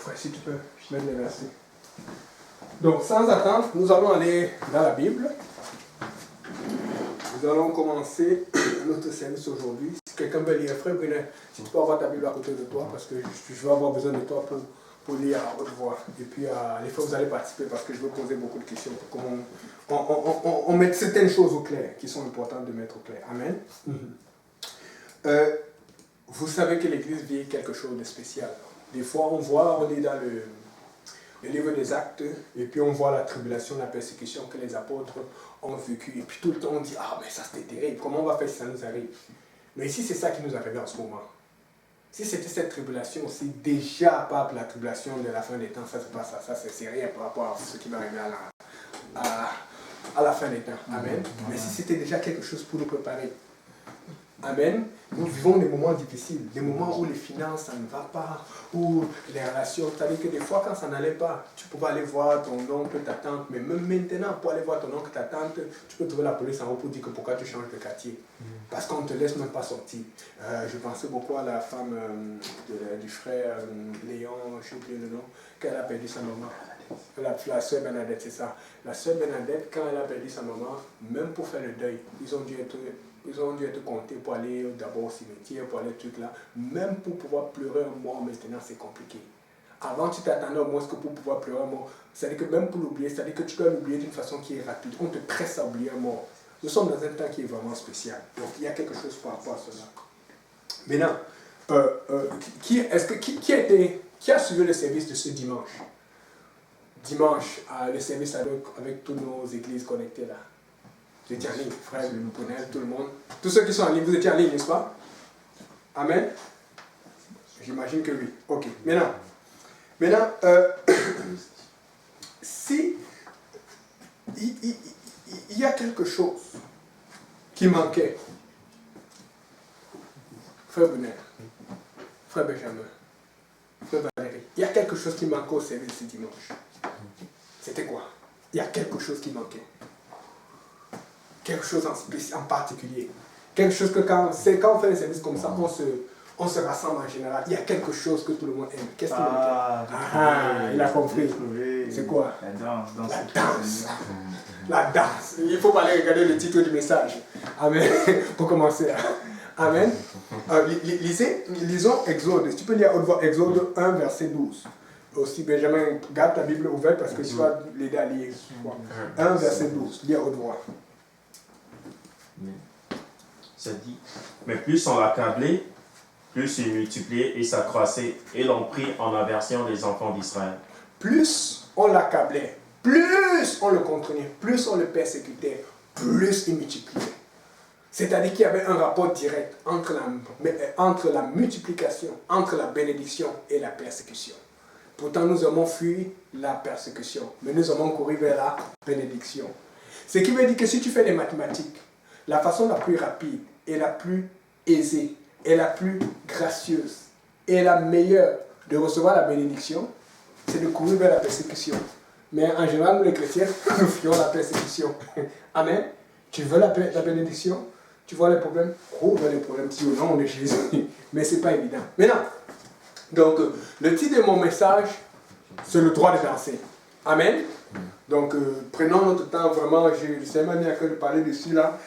frère, si tu peux mettre les versets. Donc, sans attendre, nous allons aller dans la Bible. Nous allons commencer notre service aujourd'hui. Si quelqu'un veut lire, frère Brunet, si tu peux avoir ta Bible à côté de toi, parce que je vais avoir besoin de toi pour lire à haute voix. Et puis, les frères, vous allez participer parce que je veux poser beaucoup de questions pour qu'on mette certaines choses au clair qui sont importantes de mettre au clair. Amen. Vous savez que l'Église vit quelque chose de spécial. Des fois, on lit dans le livre des Actes, et puis on voit la tribulation, la persécution que les apôtres ont vécu. Et puis tout le temps, on dit, ah, mais ça c'était terrible, comment on va faire si ça nous arrive? Mais ici, c'est ça qui nous arrive en ce moment. Si c'était cette tribulation, c'est déjà pas la tribulation de la fin des temps, ça c'est pas ça, c'est rien par rapport à ce qui va arriver à la fin des temps. Amen. Mais si c'était déjà quelque chose pour nous préparer. Amen. Nous vivons des moments difficiles, des moments où les finances, ça ne va pas, où les relations, c'est-à-dire que des fois, quand ça n'allait pas, tu pouvais aller voir ton oncle, ta tante, mais même maintenant, pour aller voir ton oncle, ta tante, tu peux trouver la police en haut pour dire que pourquoi tu changes de quartier. Parce qu'on ne te laisse même pas sortir. Je pensais beaucoup à la femme du frère Léon, je n'ai oublié le nom, qu'elle a perdu sa maman. La sœur Bernadette, c'est ça. La sœur Bernadette, quand elle a perdu sa maman, même pour faire le deuil, ils ont dû être comptés pour aller d'abord au cimetière, pour aller truc là. Même pour pouvoir pleurer un mois, maintenant c'est compliqué. Avant, tu t'attendais au moins que pour pouvoir pleurer un mois. C'est-à-dire que même pour l'oublier, c'est-à-dire que tu dois l'oublier d'une façon qui est rapide. On te presse à oublier un mot. Nous sommes dans un temps qui est vraiment spécial. Donc il y a quelque chose par rapport à cela. Maintenant, qui a suivi le service de ce dimanche? Dimanche, le service avec toutes nos églises connectées là. Vous étiez en ligne, frère, le Pouponel, tout le monde. Tous ceux qui sont en ligne, vous étiez en ligne, n'est-ce pas? Amen. J'imagine que oui. Ok. Maintenant, si il y a quelque chose qui manquait, frère Bonnet, frère Benjamin, frère Valérie, il y a quelque chose qui manquait au service ce dimanche. C'était quoi? Il y a quelque chose qui manquait. Quelque chose en particulier. Quelque chose que quand on fait des services comme ça, on se rassemble en général. Il y a quelque chose que tout le monde aime. Qu'est-ce qu'il aime? Il a compris. C'est quoi? La danse. La danse. La danse. Il faut pas aller regarder le titre du message. Amen. Pour commencer. Amen. Lisons Exode. Tu peux lire Exode 1, verset 12. Aussi, Benjamin, garde ta Bible ouverte parce que tu vas l'aider à lire. 1, verset 12. Lis à haute voix. Ça dit, mais plus on l'accablait, plus il multipliait et s'accroissait, et l'on prit en aversion les enfants d'Israël. Plus on l'accablait, plus on le contraignait, plus on le persécutait, plus il multipliait. C'est-à-dire qu'il y avait un rapport direct entre la multiplication, entre la bénédiction et la persécution. Pourtant, nous avons fui la persécution, mais nous avons couru vers la bénédiction. Ce qui veut dire que si tu fais les mathématiques, la façon la plus rapide et la plus aisée et la plus gracieuse et la meilleure de recevoir la bénédiction, c'est de courir vers la persécution. Mais en général, nous les chrétiens, nous fuyons la persécution. Amen. Tu veux la bénédiction? Tu vois les problèmes? Cours vers les problèmes, si au nom de Jésus. Mais ce n'est pas évident. Maintenant, donc, le titre de mon message, c'est le droit de danser. Amen. Donc, prenons notre temps, vraiment, c'est même à cœur de parler dessus là.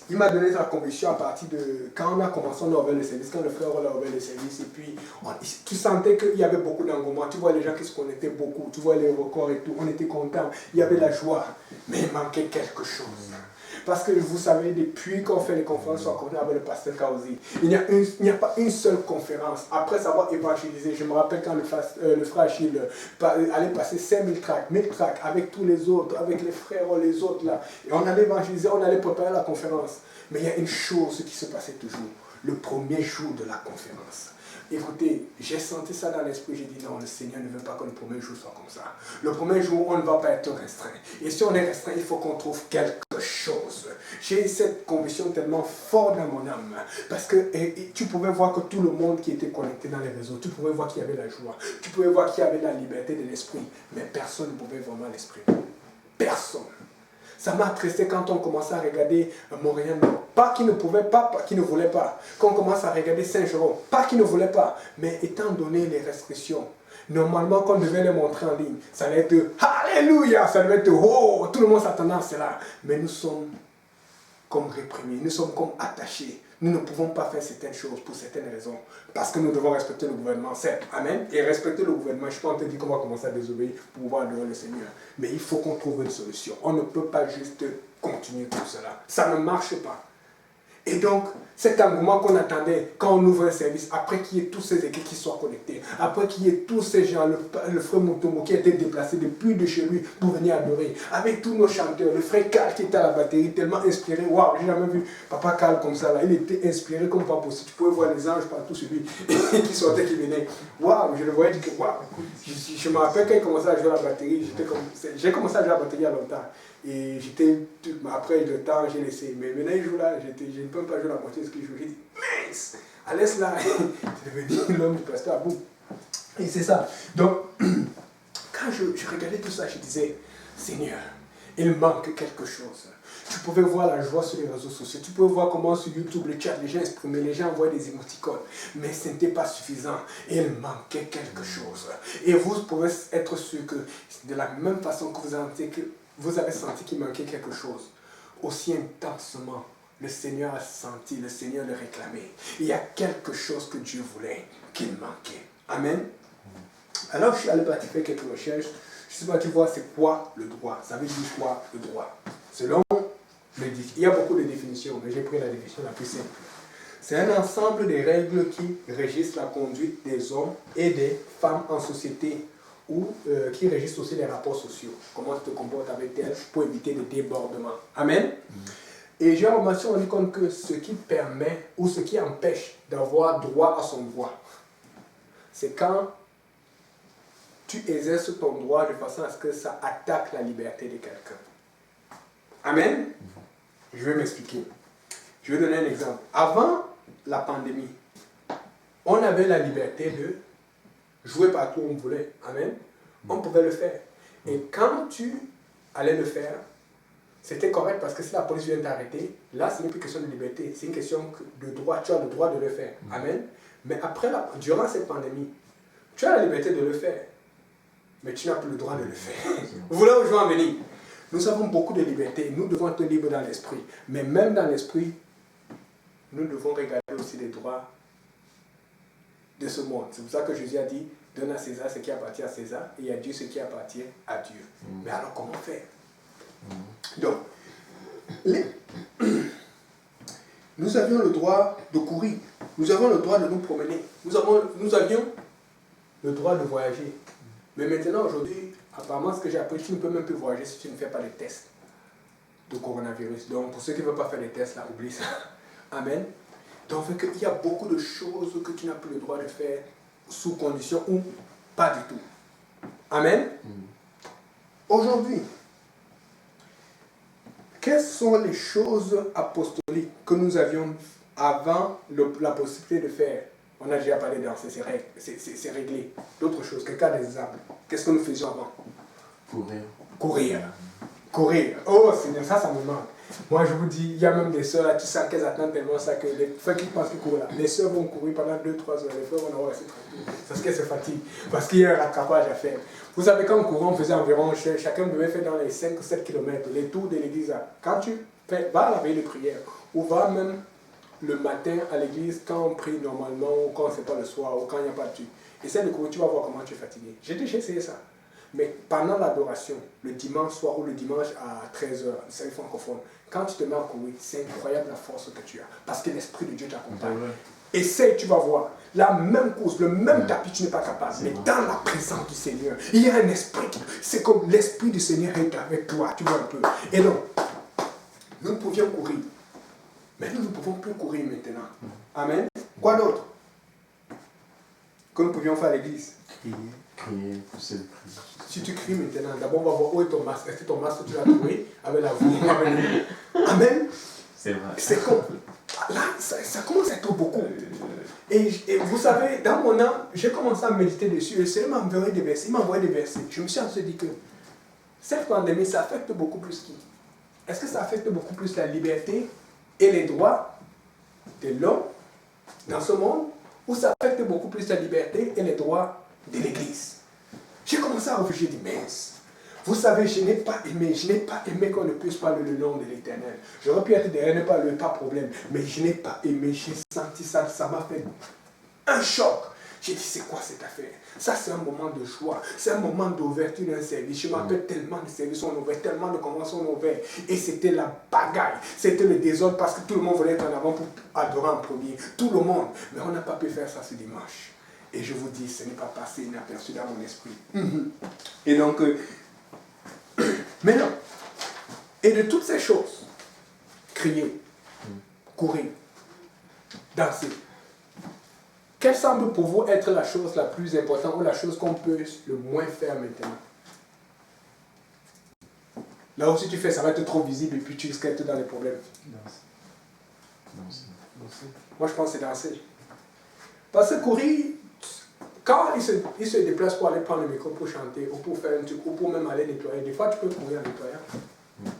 Il m'a donné sa conviction à partir de quand on a commencé, on a ouvert le service, quand le frère a ouvert le service, et puis tu sentais qu'il y avait beaucoup d'engouement, tu vois les gens qui se connectaient beaucoup, tu vois les records et tout, on était contents, il y avait la joie, mais il manquait quelque chose. Parce que vous savez, depuis qu'on fait les conférences sur Corona avec le pasteur Kaozi, il n'y a pas une seule conférence. Après avoir évangélisé, je me rappelle quand le frère Achille allait passer 5000 tracts, 1000 tracts avec tous les autres, avec les frères, les autres là. Et on allait évangéliser, on allait préparer la conférence. Mais il y a une chose qui se passait toujours, le premier jour de la conférence. Écoutez, j'ai senti ça dans l'esprit, j'ai dit non, le Seigneur ne veut pas que le premier jour soit comme ça. Le premier jour, on ne va pas être restreint. Et si on est restreint, il faut qu'on trouve quelque chose. J'ai cette conviction tellement forte dans mon âme. Parce que tu pouvais voir que tout le monde qui était connecté dans les réseaux, tu pouvais voir qu'il y avait la joie, tu pouvais voir qu'il y avait la liberté de l'esprit. Mais personne ne pouvait vraiment l'exprimer. Personne. Ça m'a attristé quand on commençait à regarder Montréal. Pas qu'il ne pouvait pas, pas qu'il ne voulait pas. Quand on commence à regarder Saint-Jérôme, pas qu'il ne voulait pas. Mais étant donné les restrictions, normalement, quand on devait les montrer en ligne, ça allait être Alléluia, ça devait être oh, tout le monde s'attendait à cela. Mais nous sommes comme réprimés, nous sommes comme attachés. Nous ne pouvons pas faire certaines choses pour certaines raisons. Parce que nous devons respecter le gouvernement, certes. Amen. Et respecter le gouvernement, je ne suis pas en train de dire qu'on va commencer à désobéir pour pouvoir adorer le Seigneur. Mais il faut qu'on trouve une solution. On ne peut pas juste continuer tout cela. Ça ne marche pas. Et donc, cet engouement qu'on attendait quand on ouvre un service, après qu'il y ait tous ces équipes qui soient connectés, après qu'il y ait tous ces gens, le frère Moutomo qui a été déplacé depuis de chez lui pour venir adorer, avec tous nos chanteurs, le frère Carl qui était à la batterie, tellement inspiré, waouh, j'ai jamais vu Papa Carl comme ça, là. Il était inspiré comme pas possible, tu pouvais voir les anges partout sur lui, qui sortaient, qui venaient, waouh, je le voyais, je dis que waouh, je me rappelle quand il commençait à jouer à la batterie, j'ai commencé à jouer à la batterie il y a longtemps. Et j'étais, après le temps, j'ai laissé. Mais maintenant, il joue là, je ne peux pas jouer la moitié de ce qu'il joue. J'ai dit, mince, laisse là. C'est devenu l'homme du pasteur à bout. Et c'est ça. Donc, quand je regardais tout ça, je disais, Seigneur, il manque quelque chose. Tu pouvais voir la joie sur les réseaux sociaux. Tu pouvais voir comment sur YouTube, le chat, les gens exprimaient, les gens envoyaient des émoticônes. Mais ce n'était pas suffisant. Il manquait quelque chose. Et vous pouvez être sûr que de la même façon que vous avez senti qu'il manquait quelque chose, aussi intensement, le Seigneur a senti, le Seigneur le réclamait. Il y a quelque chose que Dieu voulait, qu'il manquait. Amen. Alors, je suis allé pratiquer quelques recherches. Je ne sais pas, tu vois, c'est quoi le droit? Ça veut dire quoi, le droit? Selon il y a beaucoup de définitions, mais j'ai pris la définition la plus simple. C'est un ensemble de règles qui régissent la conduite des hommes et des femmes en société ou qui régissent aussi les rapports sociaux. Comment tu te comportes avec tel pour éviter des débordements. Amen. Et j'ai remarqué, on dit compte que ce qui permet ou ce qui empêche d'avoir droit à son droit, c'est quand tu exerces ton droit de façon à ce que ça attaque la liberté de quelqu'un. Amen. Je vais m'expliquer. Je vais donner un exemple. Avant la pandémie, on avait la liberté de jouer partout où on voulait. Amen. On pouvait le faire. Et quand tu allais le faire, c'était correct parce que si la police vient t'arrêter, là, ce n'est plus question de liberté. C'est une question de droit. Tu as le droit de le faire. Amen. Mais durant cette pandémie, tu as la liberté de le faire. Mais tu n'as plus le droit de le faire. Vous voulez où je veux en venir? Nous avons beaucoup de liberté. Nous devons être libres dans l'esprit. Mais même dans l'esprit, nous devons regarder aussi les droits de ce monde. C'est pour ça que Jésus a dit, donne à César ce qui appartient à César et à Dieu ce qui appartient à Dieu. Mais alors comment faire? Donc, nous avions le droit de courir. Nous avons le droit de nous promener. Nous avions le droit de voyager. Mais maintenant, aujourd'hui, apparemment, ce que j'ai appris, tu ne peux même plus voyager si tu ne fais pas les tests de coronavirus. Donc, pour ceux qui ne veulent pas faire les tests, là, oublie ça. Amen. Donc, il y a beaucoup de choses que tu n'as plus le droit de faire sous condition ou pas du tout. Amen. Aujourd'hui, quelles sont les choses apostoliques que nous avions avant la possibilité de faire? On a déjà parlé de c'est réglé. D'autres choses, quelqu'un a des exemples. Qu'est-ce que nous faisions avant? Courir. Oh Seigneur, ça me manque. Moi je vous dis, il y a même des sœurs là, tu sens qu'elles attendent tellement ça que les frères qui pensent qu'ils courent là, les sœurs vont courir pendant 2-3 heures, les frères vont avoir assez tranquille. Parce qu'elles se fatiguent, parce qu'il y a un rattrapage à faire. Vous savez, quand on courait, on faisait environ, chacun devait faire dans les 5-7 km, les tours de l'église là. Quand tu vas à la veille de prière, ou va même le matin à l'église, quand on prie normalement, ou quand c'est pas le soir, ou quand il n'y a pas de Dieu, essaie de courir, tu vas voir comment tu es fatigué. J'ai déjà essayé ça. Mais pendant l'adoration, le dimanche soir ou le dimanche à 13h, c'est francophone, quand tu te mets à courir, c'est incroyable la force que tu as. Parce que l'Esprit de Dieu t'accompagne. Essaye, tu vas voir. La même course, le même tapis, tu n'es pas capable. Mais dans la présence du Seigneur, il y a un esprit. C'est comme l'Esprit du Seigneur est avec toi. Tu vois un peu. Et donc, nous pouvions courir. Mais nous ne pouvons plus courir maintenant. Amen. Quoi d'autre que nous pouvions faire à l'église? Crier, pousser le cri. Si tu cries maintenant, d'abord on va voir où est ton masque. Est-ce que ton masque tu l'as trouvé avec la voix? Amen. C'est vrai. C'est comme. Là, ça commence à être beaucoup. Et vous savez, dans mon âme, j'ai commencé à méditer dessus. Le Seigneur m'a envoyé des versets. Il m'a envoyé des versets. Je me suis dit que cette pandémie, ça affecte beaucoup plus qui? est-ce que ça affecte beaucoup plus la liberté et les droits de l'homme dans ce monde, ou ça affecte beaucoup plus la liberté et les droits de l'Église? J'ai commencé à réfléchir, j'ai dit, mince. Vous savez, je n'ai pas aimé qu'on ne puisse parler le nom de l'Éternel. J'aurais pu être derrière, ne pas le pas problème, mais je n'ai pas aimé, j'ai senti ça, ça m'a fait un choc. J'ai dit, c'est quoi cette affaire? Ça, c'est un moment de joie. C'est un moment d'ouverture d'un service. Je m'appelle tellement de services ont ouvert, tellement de conventions ont ouvert. Et c'était la bagaille. C'était le désordre parce que tout le monde voulait être en avant pour adorer en premier. Tout le monde. Mais on n'a pas pu faire ça ce dimanche. Et je vous dis, ce n'est pas passé inaperçu dans mon esprit. Et donc, maintenant, et de toutes ces choses, crier, courir, danser, quelle semble pour vous être la chose la plus importante ou la chose qu'on peut le moins faire maintenant? Là où si tu fais, ça va être trop visible et puis tu risques d'être dans les problèmes. Danser. Moi, je pense que c'est danser. Parce que courir, quand il se déplace pour aller prendre le micro pour chanter ou pour faire un truc ou pour même aller nettoyer, des fois tu peux courir en nettoyant.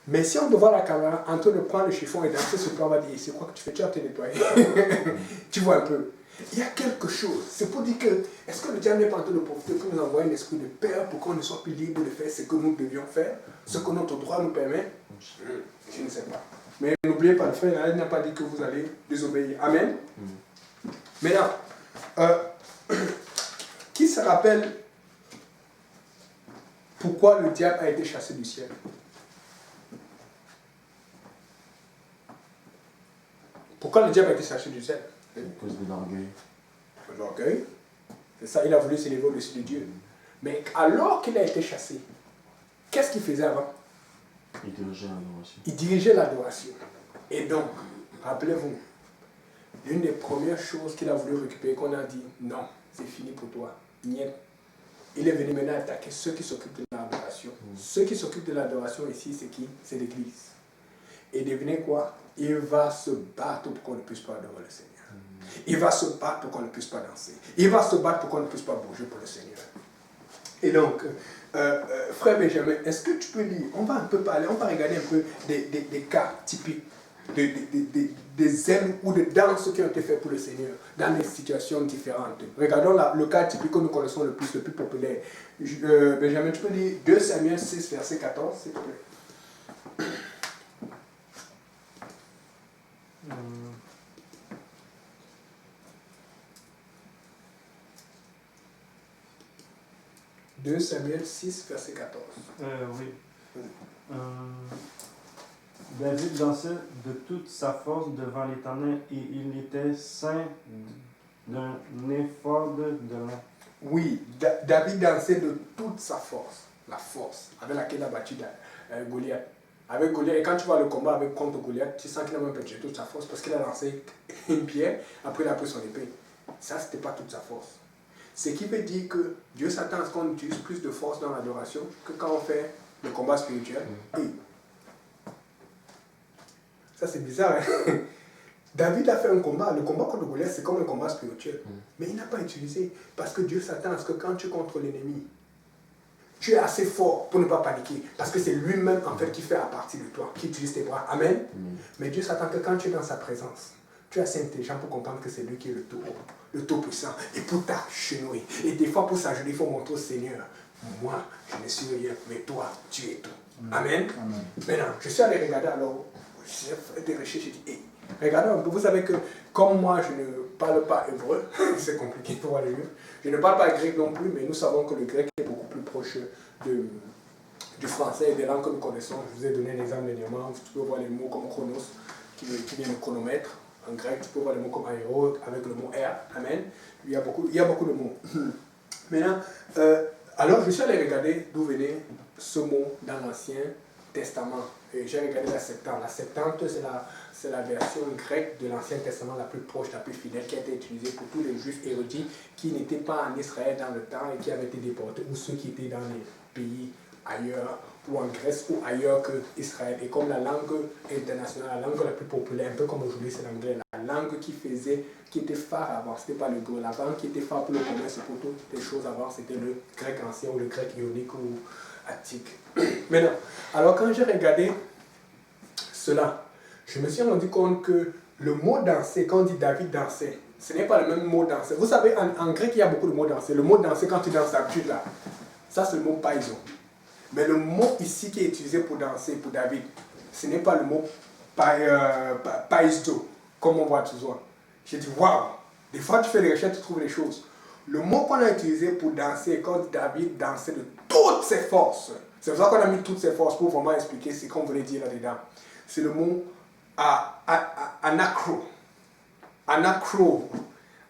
Mais si on te voit la caméra en train de prendre le chiffon et danser sur toi, on va dire, c'est quoi que tu fais? Tu vas te nettoyer. Tu vois un peu. Il y a quelque chose. C'est pour dire que, est-ce que le diable n'est pas en train de profiter pour nous envoyer un esprit de peur pour qu'on ne soit plus libre de faire ce que nous devions faire, ce que notre droit nous permet? Je ne sais pas. Mais n'oubliez pas, le frère n'a pas dit que vous allez désobéir. Amen. Maintenant, qui se rappelle pourquoi le diable a été chassé du ciel? Pourquoi le diable a été chassé du ciel? À cause de l'orgueil. L'orgueil. C'est ça, il a voulu s'élever au-dessus de Dieu. Mais alors qu'il a été chassé, qu'est-ce qu'il faisait avant? Il dirigeait l'adoration. Il dirigeait l'adoration. Et donc, rappelez-vous, l'une des premières choses qu'il a voulu récupérer, qu'on a dit, non, c'est fini pour toi. Niet. Il est venu maintenant attaquer ceux qui s'occupent de l'adoration. Ceux qui s'occupent de l'adoration ici, c'est qui? C'est l'Église. Et devinez quoi? Il va se battre pour qu'on ne puisse pas adorer le Seigneur. Il va se battre pour qu'on ne puisse pas danser. Il va se battre pour qu'on ne puisse pas bouger pour le Seigneur. Et donc, frère Benjamin, est-ce que tu peux lire? On va un peu parler, on va regarder un peu des cas typiques, des ailes ou des danses qui ont été faites pour le Seigneur dans des situations différentes. Regardons le cas typique que nous connaissons le plus populaire. Benjamin, tu peux lire 2 Samuel 6, verset 14, s'il te plaît. 2 Samuel 6, verset 14. Oui. David dansait de toute sa force devant l'Éternel et il était ceint d'un éphod de lin. Oui, David dansait de toute sa force, la force avec laquelle il a battu Goliath. Avec Goliath, et quand tu vois le combat contre Goliath, tu sens qu'il a même perdu toute sa force parce qu'il a lancé une pierre, après il a pris son épée. Ça, c'était pas toute sa force. Ce qui veut dire que Dieu s'attend à ce qu'on utilise plus de force dans l'adoration que quand on fait le combat spirituel. Et ça, c'est bizarre, hein? David a fait un combat. Le combat contre Goliath, c'est comme un combat spirituel. Mais il n'a pas utilisé parce que Dieu s'attend à ce que quand tu es contre l'ennemi, tu es assez fort pour ne pas paniquer. Parce que c'est lui-même, en fait, qui fait à partir de toi, qui utilise tes bras. Amen. Mais Dieu s'attend que quand tu es dans sa présence, tu es assez intelligent pour comprendre que c'est lui qui est le Tout-Puissant. Et pour t'agenouiller. Et des fois, pour s'agenouiller, il faut montrer au Seigneur, moi, je ne suis rien, mais toi, tu es tout. Amen. Maintenant, je suis allé regarder alors, j'ai fait des recherches, j'ai dit, hey, regardez un peu, vous savez que comme moi, je ne parle pas hébreu, c'est compliqué pour voir le livre. Je ne parle pas grec non plus, mais nous savons que le grec est beaucoup plus proche du français et des langues que nous connaissons. Je vous ai donné un exemple dernièrement, tu peux voir les mots comme chronos, qui vient de chronomètre. En grec, tu peux voir les mots comme aéro avec le mot air. Amen. Il y a beaucoup de mots. Maintenant, alors je suis allé regarder d'où venait ce mot dans l'Ancien Testament. Et j'ai regardé la Septante. La Septante, c'est la version grecque de l'Ancien Testament la plus proche, la plus fidèle, qui a été utilisée pour tous les Juifs érudits qui n'étaient pas en Israël dans le temps et qui avaient été déportés, ou ceux qui étaient dans les pays ailleurs ou en Grèce ou ailleurs qu'Israël. Et comme la langue internationale, la langue la plus populaire, un peu comme aujourd'hui c'est l'anglais, la langue qui était phare avant, c'était pas le grec. La langue qui était phare pour le commerce et pour toutes les choses avant, c'était le grec ancien ou le grec ionique ou attique. Maintenant, alors quand j'ai regardé cela, je me suis rendu compte que le mot danser, quand on dit David dansait, ce n'est pas le même mot danser. Vous savez, en grec, il y a beaucoup de mots danser. Le mot danser, quand tu danses d'habitude là, ça c'est le mot paiso. Mais le mot ici qui est utilisé pour danser, pour David, ce n'est pas le mot paiso, comme on voit toujours. J'ai dit, waouh, des fois tu fais des recherches, tu trouves des choses. Le mot qu'on a utilisé pour danser, quand David dansait de toutes ses forces, c'est pour ça qu'on a mis toutes ses forces pour vraiment expliquer ce qu'on voulait dire là-dedans. C'est le mot anacro. Anacro.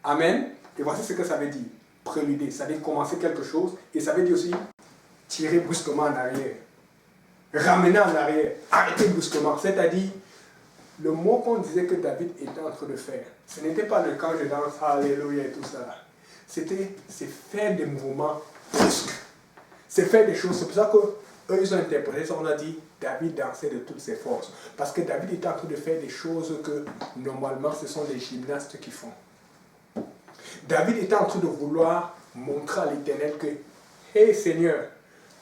Amen. Et voici ce que ça veut dire. Préluder. Ça veut dire commencer quelque chose. Et ça veut dire aussi tirer brusquement en arrière. Ramener en arrière. Arrêter brusquement. C'est-à-dire, le mot qu'on disait que David était en train de faire, ce n'était pas le quand je danse, alléluia et tout ça. C'est faire des mouvements brusques. C'est faire des choses. C'est pour ça qu'eux, ils ont interprété ça. On a dit, David dansait de toutes ses forces. Parce que David était en train de faire des choses que, normalement, ce sont les gymnastes qui font. David était en train de vouloir montrer à l'Éternel que, hé Seigneur,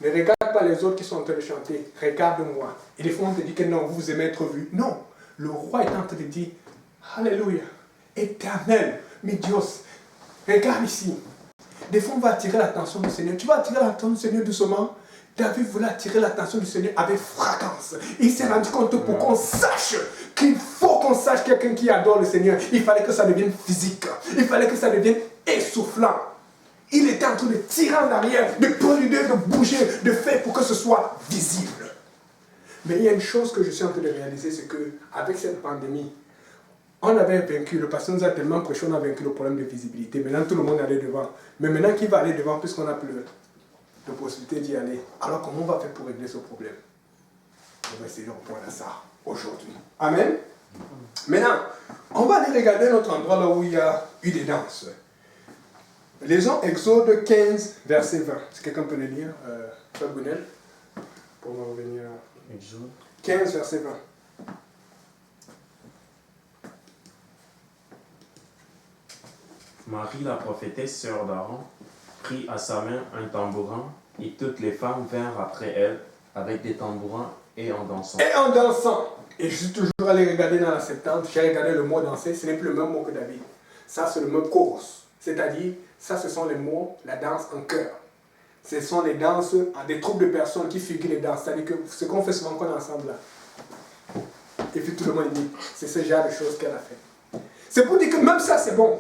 ne regarde pas les autres qui sont en train de chanter, regarde-moi. Et des fois on te dit que non, vous aimez être vu. Non, le roi est en train de dire, alléluia, éternel, mi Dios, regarde ici. Des fois on va attirer l'attention du Seigneur. Tu vas attirer l'attention du Seigneur doucement. David voulait attirer l'attention du Seigneur avec fracas. Il s'est rendu compte pour qu'on sache qu'il faut qu'on sache quelqu'un qui adore le Seigneur. Il fallait que ça devienne physique. Il fallait que ça devienne essoufflant. Il était en train de tirer en arrière, de préluder, de bouger, de faire pour que ce soit visible. Mais il y a une chose que je suis en train de réaliser, c'est qu'avec cette pandémie, on avait vaincu, le pasteur nous a tellement prêché, on a vaincu le problème de visibilité. Maintenant tout le monde allait devant. Mais maintenant qui va aller devant puisqu'on n'a plus de possibilité d'y aller? Alors comment on va faire pour régler ce problème? On va essayer de répondre à ça aujourd'hui. Amen. Maintenant, on va aller regarder notre endroit là où il y a eu des danses. Lisons Exode 15, verset 20. Si quelqu'un peut le lire, Frère Brunel, pour me revenir à Exode 15, verset 20. Marie, la prophétesse, sœur d'Aaron, prit à sa main un tambourin, et toutes les femmes vinrent après elle avec des tambourins et en dansant. Et en dansant. Et je suis toujours allé regarder dans la Septante, j'ai regardé le mot danser, ce n'est plus le même mot que David. Ça, c'est le mot chorus. C'est-à-dire, ça, ce sont les mots, la danse en chœur. Ce sont les danses, des troupes de personnes qui figurent les danses. C'est-à-dire que ce qu'on fait souvent qu'on est ensemble là. Et puis tout le monde dit, c'est ce genre de choses qu'elle a fait. C'est pour dire que même ça, c'est bon.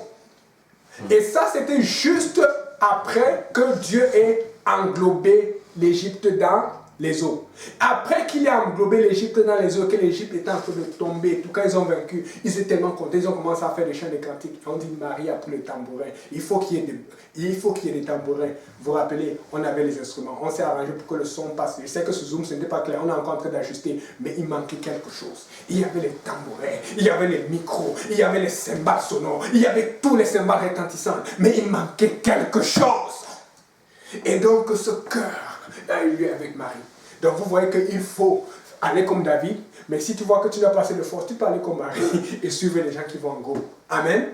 Et ça, c'était juste après que Dieu ait englobé l'Égypte dans les eaux. Après qu'il ait englobé l'Égypte dans les eaux, que l'Égypte était en train de tomber, tout quand ils ont vaincu, ils étaient tellement contents, ils ont commencé à faire des chants de cantiques. On dit Marie a pris le tambourin. Il faut qu'il y ait des tambourins. Vous vous rappelez, on avait les instruments. On s'est arrangé pour que le son passe. Je sais que ce zoom, ce n'était pas clair. On est encore en train d'ajuster, mais il manquait quelque chose. Il y avait les tambourins, il y avait les micros, il y avait les cymbales sonores, il y avait tous les cymbales retentissants, mais il manquait quelque chose. Et donc ce cœur a eu lieu avec Marie. Donc vous voyez qu'il faut aller comme David, mais si tu vois que tu n'as pas assez de force, tu peux aller comme Marie et suivre les gens qui vont en groupe. Amen.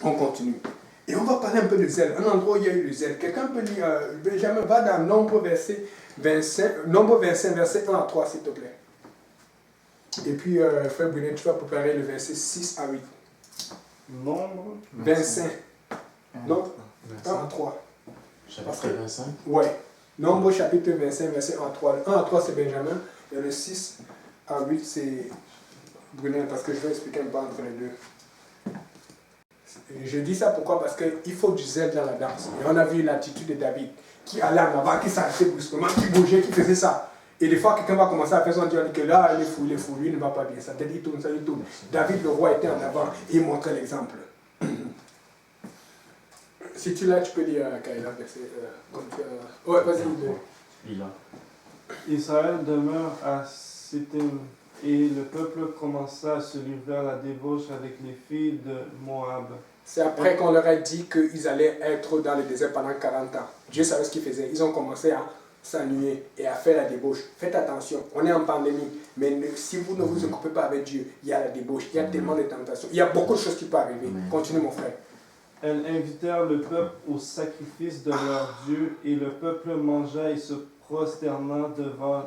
On continue. Et on va parler un peu de zèle. Un endroit où il y a eu le zèle. Quelqu'un peut lire, Benjamin, va dans Nombre 25, verset 1 à 3, s'il te plaît. Et puis, Frère Brunet, tu vas préparer le verset 6 à 8. Nombre 25. Non, 1 à 3. Chapitre 25. Ouais. Nombre chapitre 25, verset 1 à 3. Le 1 à 3, c'est Benjamin. Et le 6 à 8, c'est Brunel, parce que je vais expliquer un peu entre les deux. Je dis ça pourquoi? Parce qu'il faut du zèle dans la danse. Et on a vu l'attitude de David, qui allait en avant, qui s'arrêtait brusquement, qui bougeait, qui faisait ça. Et des fois, quelqu'un va commencer à faire son Dieu, on dit que là, il est fou, lui ne va pas bien. Ça te dit, tourne, ça lui tourne. David, le roi, était en avant et il montrait l'exemple. Si tu l'as, tu peux lire Kaila. Ouais, vas-y. Il a. Israël demeure à Sittim, et le peuple commença à se livrer à la débauche avec les filles de Moab. C'est après qu'on leur a dit qu'ils allaient être dans le désert pendant 40 ans. Dieu savait ce qu'ils faisaient. Ils ont commencé à s'ennuyer et à faire la débauche. Faites attention, on est en pandémie, mais si vous ne vous occupez pas avec Dieu, il y a la débauche, il y a tellement de tentations, il y a beaucoup de choses qui peuvent arriver. Continue mon frère. Elles invitèrent le peuple au sacrifice de leur Dieu, et le peuple mangea et se prosterna devant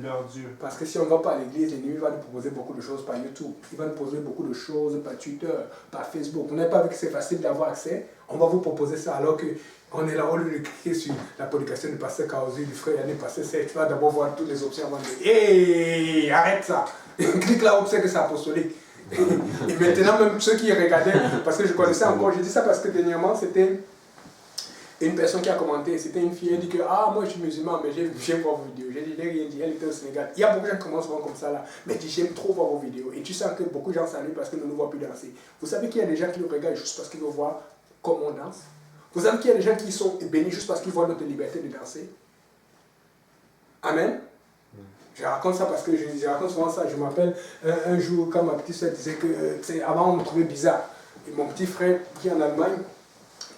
leur Dieu. Parce que si on ne va pas à l'église, l'ennemi va nous proposer beaucoup de choses par YouTube. Il va nous proposer beaucoup de choses par Twitter, par Facebook. Vous n'avez pas vu que c'est facile d'avoir accès? On va vous proposer ça alors qu'on est là, au lieu de cliquer sur la publication du pasteur Kaozi, du frère Yannick Pasteur, tu vas d'abord voir toutes les options avant de dire hey, arrête ça! Clique là où c'est que c'est apostolique. Et maintenant, même ceux qui regardaient, parce que je connaissais encore, j'ai dit ça parce que dernièrement, c'était une personne qui a commenté, c'était une fille, elle dit que ah, moi je suis musulman, mais j'aime voir vos vidéos. J'ai dit, j'ai rien dit, elle était au Sénégal. Il y a beaucoup de gens qui commencent souvent comme ça là, mais dit j'aime trop voir vos vidéos. Et tu sens que beaucoup de gens s'ennuient parce qu'ils ne nous voient plus danser. Vous savez qu'il y a des gens qui nous regardent juste parce qu'ils veulent voir comment on danse. Vous savez qu'il y a des gens qui sont bénis juste parce qu'ils voient notre liberté de danser. Amen. Je raconte ça parce que je raconte souvent ça. Je m'appelle un jour, quand ma petite soeur disait que avant on me trouvait bizarre. Et mon petit frère qui est en Allemagne,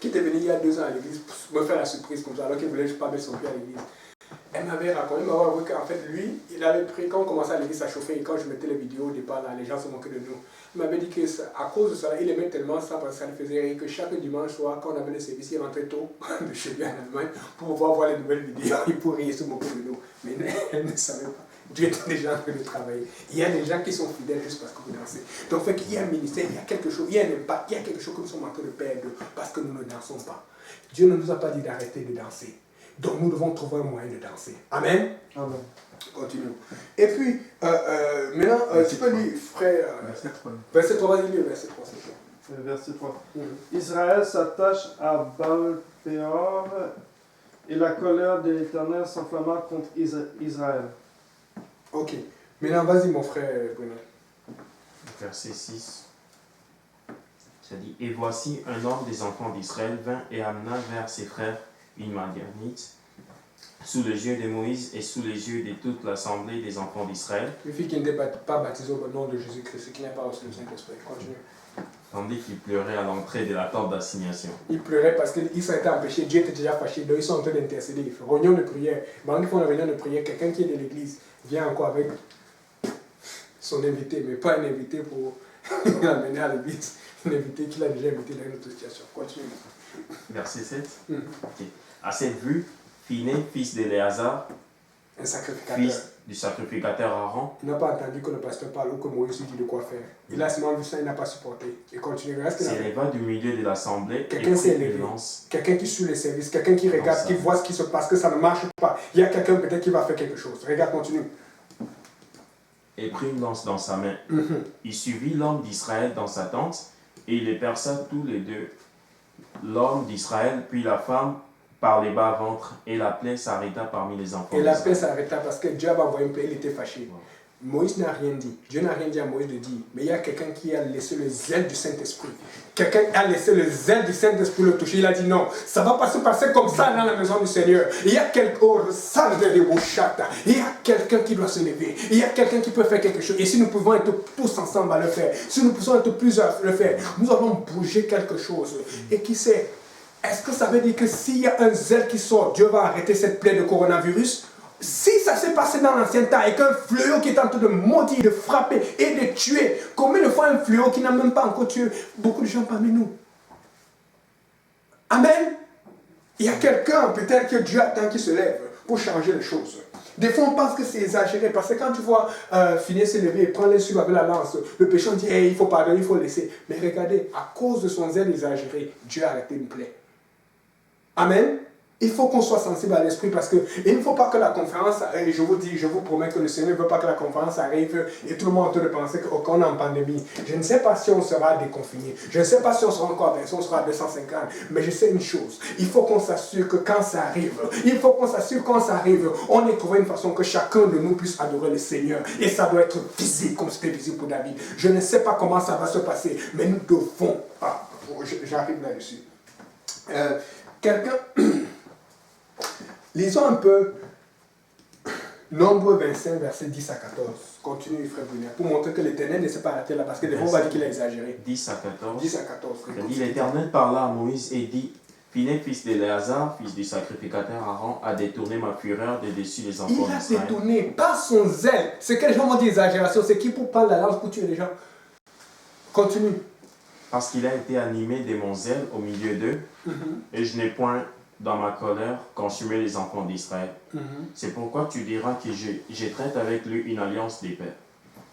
qui était venu il y a 2 ans à l'église pour me faire la surprise comme ça, alors qu'il ne voulait pas mettre son pied à l'église. Elle m'avait raconté, elle m'avait avoué qu'en fait, lui, il avait pris, quand on commençait à l'église à chauffer, et quand je mettais les vidéos au départ, là, les gens se moquaient de nous. Il m'avait dit qu'à cause de ça, il aimait tellement ça parce que ça lui faisait rire que chaque dimanche soir, quand on avait le service, il rentrait tôt de chez lui en Allemagne pour pouvoir voir les nouvelles vidéos. Il pourrait rire se moquer de nous. Mais elle ne savait pas. Dieu était déjà en train de travailler. Il y a des gens qui sont fidèles juste parce que vous dansez. Donc, fait qu'il y a un ministère, il y a quelque chose, il y a un impact, il y a quelque chose que nous sommes en train de perdre parce que nous ne dansons pas. Dieu ne nous a pas dit d'arrêter de danser. Donc, nous devons trouver un moyen de danser. Amen. Amen. Continuons. Et puis, maintenant, tu peux lire, frère. Verset 3, vas-y, lire verset 3. Verset 3. Israël s'attache à Baal-Péor, et la colère de l'Éternel s'enflamma contre Israël. Ok. Maintenant, vas-y, mon frère Bruno. Verset 6. Ça dit, et voici un homme des enfants d'Israël vint et amena vers ses frères une Madianite, sous les yeux de Moïse et sous les yeux de toute l'assemblée des enfants d'Israël. Une fille qui n'était pas baptisée au nom de Jésus-Christ, qui n'a pas reçu le Saint-Esprit. Continue. Tandis qu'il pleurait à l'entrée de la tente d'assignation. Il pleurait parce qu'ils s'étaient empêchés, Dieu était déjà fâché, donc ils sont en train d'intercéder. Réunion de prière. Pendant qu'ils font la réunion de prière, quelqu'un qui est de l'église vient encore avec son invité, mais pas un invité pour l'amener à l'église, un invité qu'il a déjà invité dans une autre situation. Continue. Verset 7. Okay. À cette vue, Phiné, fils d'Éléazar, Un sacrificateur. fils du sacrificateur Aaron, Il n'a pas entendu que le pasteur parle ou que Moïse lui dit de quoi faire. Il a seulement vu ça, il n'a pas supporté. Et continue. s'éleva du milieu de l'assemblée et Quelqu'un s'est prit élevé. une lance. Quelqu'un qui suit les services, quelqu'un qui regarde, qui voit ce qui se passe, que ça ne marche pas. Il y a quelqu'un peut-être qui va faire quelque chose. Regarde, continue. Et prit une lance dans sa main. Il suivit l'homme d'Israël dans sa tente, et il les perça tous les deux, l'homme d'Israël, puis la femme, par les bas ventres, et la plaie s'arrêta parmi les enfants Et la d'Israël. paix s'arrêta parce que Dieu avait envoyé une paix, il était fâché. Moïse n'a rien dit. Dieu n'a rien dit à Moïse de dire. Mais il y a quelqu'un qui a laissé le zèle du Saint-Esprit. Quelqu'un a laissé le zèle du Saint-Esprit le toucher. Il a dit non, ça va pas se passer comme ça dans la maison du Seigneur. Il y a quelqu'un qui doit se lever. Il y a quelqu'un qui peut faire quelque chose. Et si nous pouvons être tous ensemble à le faire, si nous pouvons être plusieurs à le faire, nous allons bouger quelque chose. Et qui sait, est-ce que ça veut dire que s'il y a un zèle qui sort, Dieu va arrêter cette plaie de coronavirus? Si ça s'est passé dans l'ancien temps et qu'un fléau qui est en train de maudire, de frapper et de tuer, combien de fois un fléau qui n'a même pas encore tué beaucoup de gens parmi nous? Amen. Il y a quelqu'un, peut-être que Dieu attend qu'il se lève pour changer les choses. Des fois, on pense que c'est exagéré parce que quand tu vois finir se lever et prendre les sur avec la lance, le pécheur dit hey, il faut pardonner, il faut laisser. Mais regardez, à cause de son zèle exagéré, Dieu a arrêté une plaie. Amen. Il faut qu'on soit sensible à l'esprit parce qu'il ne faut pas que la conférence arrive. Je vous dis, je vous promets que le Seigneur ne veut pas que la conférence arrive et tout le monde est en train de penser qu'on est en pandémie. Je ne sais pas si on sera déconfiné. Je ne sais pas si on sera encore à 20, si on sera à 250. Mais je sais une chose. Il faut qu'on s'assure que quand ça arrive, on ait trouvé une façon que chacun de nous puisse adorer le Seigneur. Et ça doit être visible comme c'était visible pour David. Je ne sais pas comment ça va se passer, mais nous devons. Ah, j'arrive là-dessus. Quelqu'un. Lisons un peu Nombre 25, versets 10 à 14. Continue, frère Brunner, pour montrer que l'Éternel ne s'est pas arrêté là, parce que des fois on va dire qu'il a exagéré. 10 à 14. 10 à 14. Il dit, l'Éternel parla à Moïse et dit, Phiné, fils d'Éléazar, fils du sacrificateur Aaron, a détourné ma fureur de dessus les enfants Il a d'Israël. détourné par son zèle. C'est que les gens vont dire exagération. C'est qui pour prendre la lance pour tuer les gens? Continue. Parce qu'il a été animé de mon zèle au milieu d'eux, et je n'ai point dans ma colère consumé les enfants d'Israël. C'est pourquoi tu diras que je traite avec lui une alliance des pères.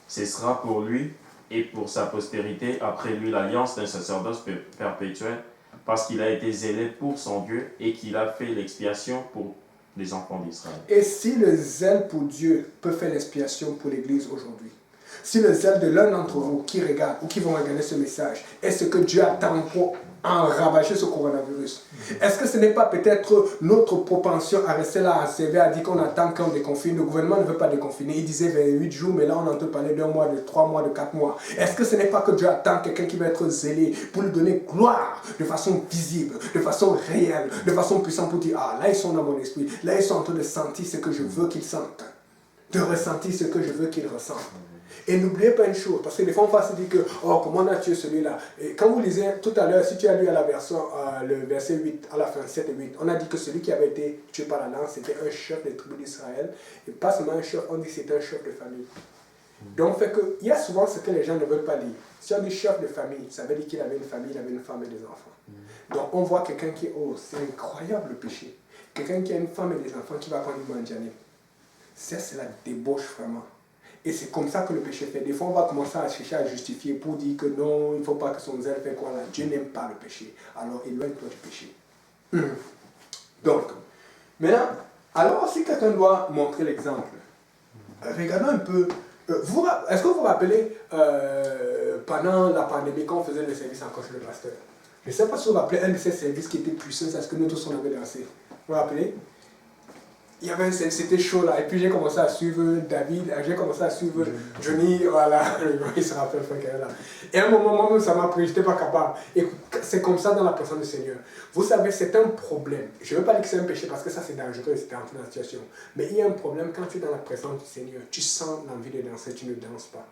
Ce sera pour lui et pour sa postérité après lui l'alliance d'un sacerdoce perpétuel, parce qu'il a été zélé pour son Dieu et qu'il a fait l'expiation pour les enfants d'Israël. Et si le zèle pour Dieu peut faire l'expiation pour l'Église aujourd'hui, si le zèle de l'un d'entre vous qui regarde ou qui vont regarder ce message est ce que Dieu attend pour enravager ce coronavirus, est-ce que ce n'est pas peut-être notre propension à rester là, à servir, à dire qu'on attend qu'on déconfine? Le gouvernement ne veut pas déconfiner. Il disait 28 jours, mais là on entend parler d'1 mois, de 3 mois, de 4 mois. Est-ce que ce n'est pas que Dieu attend quelqu'un qui va être zélé pour lui donner gloire de façon visible, de façon réelle, de façon puissante pour dire, ah là ils sont dans mon esprit, là ils sont en train de sentir ce que je veux qu'ils sentent, de ressentir ce que je veux qu'ils ressentent. Et n'oubliez pas une chose, parce que des fois on va se dire que, oh, comment on a tué celui-là. Et quand vous lisez tout à l'heure, si tu as lu à la version, le verset 8, à la fin, 7 et 8, on a dit que celui qui avait été tué par la lance, c'était un chef des tribus d'Israël. Et pas seulement un chef, on dit que c'était un chef de famille. Donc, fait que, il y a souvent ce que les gens ne veulent pas lire. Si on dit chef de famille, ça veut dire qu'il avait une famille, il avait une femme et des enfants. Donc, on voit quelqu'un qui, oh, c'est incroyable le péché. Quelqu'un qui a une femme et des enfants qui va prendre une mandianée. Ça, c'est la débauche vraiment. Et c'est comme ça que le péché fait. Des fois, on va commencer à chercher à justifier pour dire que non, il ne faut pas que son zèle fait quoi là. Dieu n'aime pas le péché. Alors, éloigne-toi du péché. Donc, maintenant, alors si quelqu'un doit montrer l'exemple, regardons un peu. Est-ce que vous vous rappelez pendant la pandémie, quand on faisait le service en coche de pasteur? Je ne sais pas si vous vous rappelez un de ces services qui était puissant, c'est ce que nous tous on avait dansé. Vous vous rappelez? C'était chaud là, et puis j'ai commencé à suivre David, j'ai commencé à suivre Johnny, voilà, il se rappelle là. Et à un moment, moi-même, ça m'a pris, je n'étais pas capable. Et c'est comme ça dans la personne du Seigneur. Vous savez, c'est un problème. Je ne veux pas dire que c'est un péché parce que ça c'est dangereux, c'était en dans la situation. Mais il y a un problème quand tu es dans la présence du Seigneur, tu sens l'envie de danser, tu ne danses pas.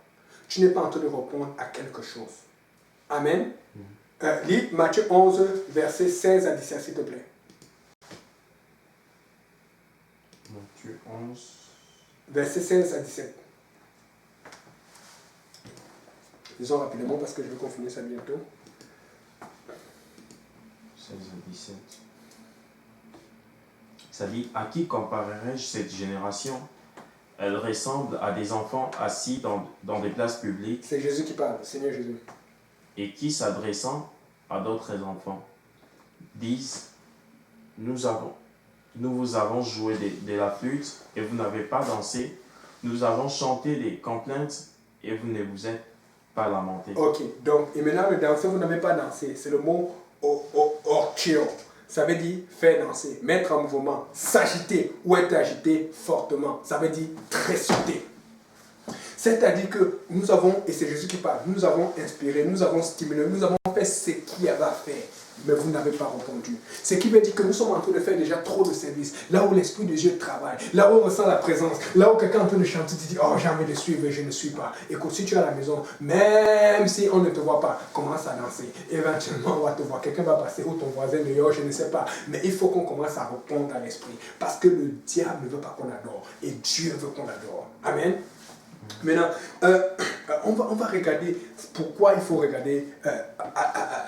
Tu n'es pas en train de répondre à quelque chose. Amen. Lis Matthieu 11, versets 16 à 17, s'il te plaît. Matthieu 11. Versets 16 à 17. Disons rapidement parce que je veux qu'on finisse ça bientôt. 16 à 17. Ça dit, à qui comparerai-je cette génération? Elle ressemble à des enfants assis dans des places publiques. C'est Jésus qui parle, Seigneur Jésus. Et qui, s'adressant à d'autres enfants, disent, nous vous avons joué de la flûte et vous n'avez pas dansé. Nous avons chanté des complaintes et vous ne vous êtes pas lamenté. Ok, donc, et maintenant le danser, vous n'avez pas dansé. C'est le mot orchio. Ça veut dire faire danser, mettre en mouvement, s'agiter ou être agité fortement. Ça veut dire tressauter. C'est-à-dire que nous avons, et c'est Jésus qui parle, nous avons inspiré, nous avons stimulé, nous avons fait ce qu'il y avait à faire, mais vous n'avez pas répondu. Ce qui veut dire que nous sommes en train de faire déjà trop de services, là où l'Esprit de Dieu travaille, là où on ressent la présence, là où quelqu'un est en train de chanter, tu dis, oh j'ai envie de suivre et je ne suis pas. Écoute, si tu es à la maison, même si on ne te voit pas, commence à danser. Éventuellement, on va te voir, quelqu'un va passer, ou ton voisin dehors, je ne sais pas. Mais il faut qu'on commence à répondre à l'Esprit, parce que le diable ne veut pas qu'on adore, et Dieu veut qu'on adore. Amen. Maintenant, on va regarder pourquoi il faut regarder,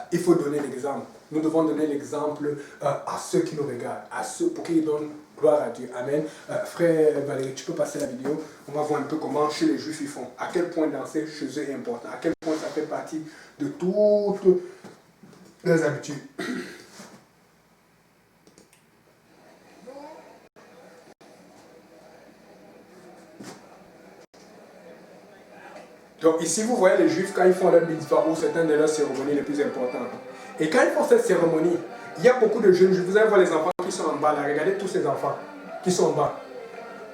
il faut donner l'exemple. Nous devons donner l'exemple à ceux qui nous regardent, à ceux pour qu'ils donnent gloire à Dieu. Amen. Frère Valérie, tu peux passer la vidéo. On va voir un peu comment chez les Juifs ils font. À quel point danser chez eux est important. À quel point ça fait partie de toutes leurs habitudes. Donc ici, vous voyez les Juifs quand ils font leur mitzvah ou certaines de leurs cérémonies les plus importantes. Et quand ils font cette cérémonie, il y a beaucoup de jeunes. Je vous allez voir les enfants qui sont en bas là. Regardez tous ces enfants qui sont en bas.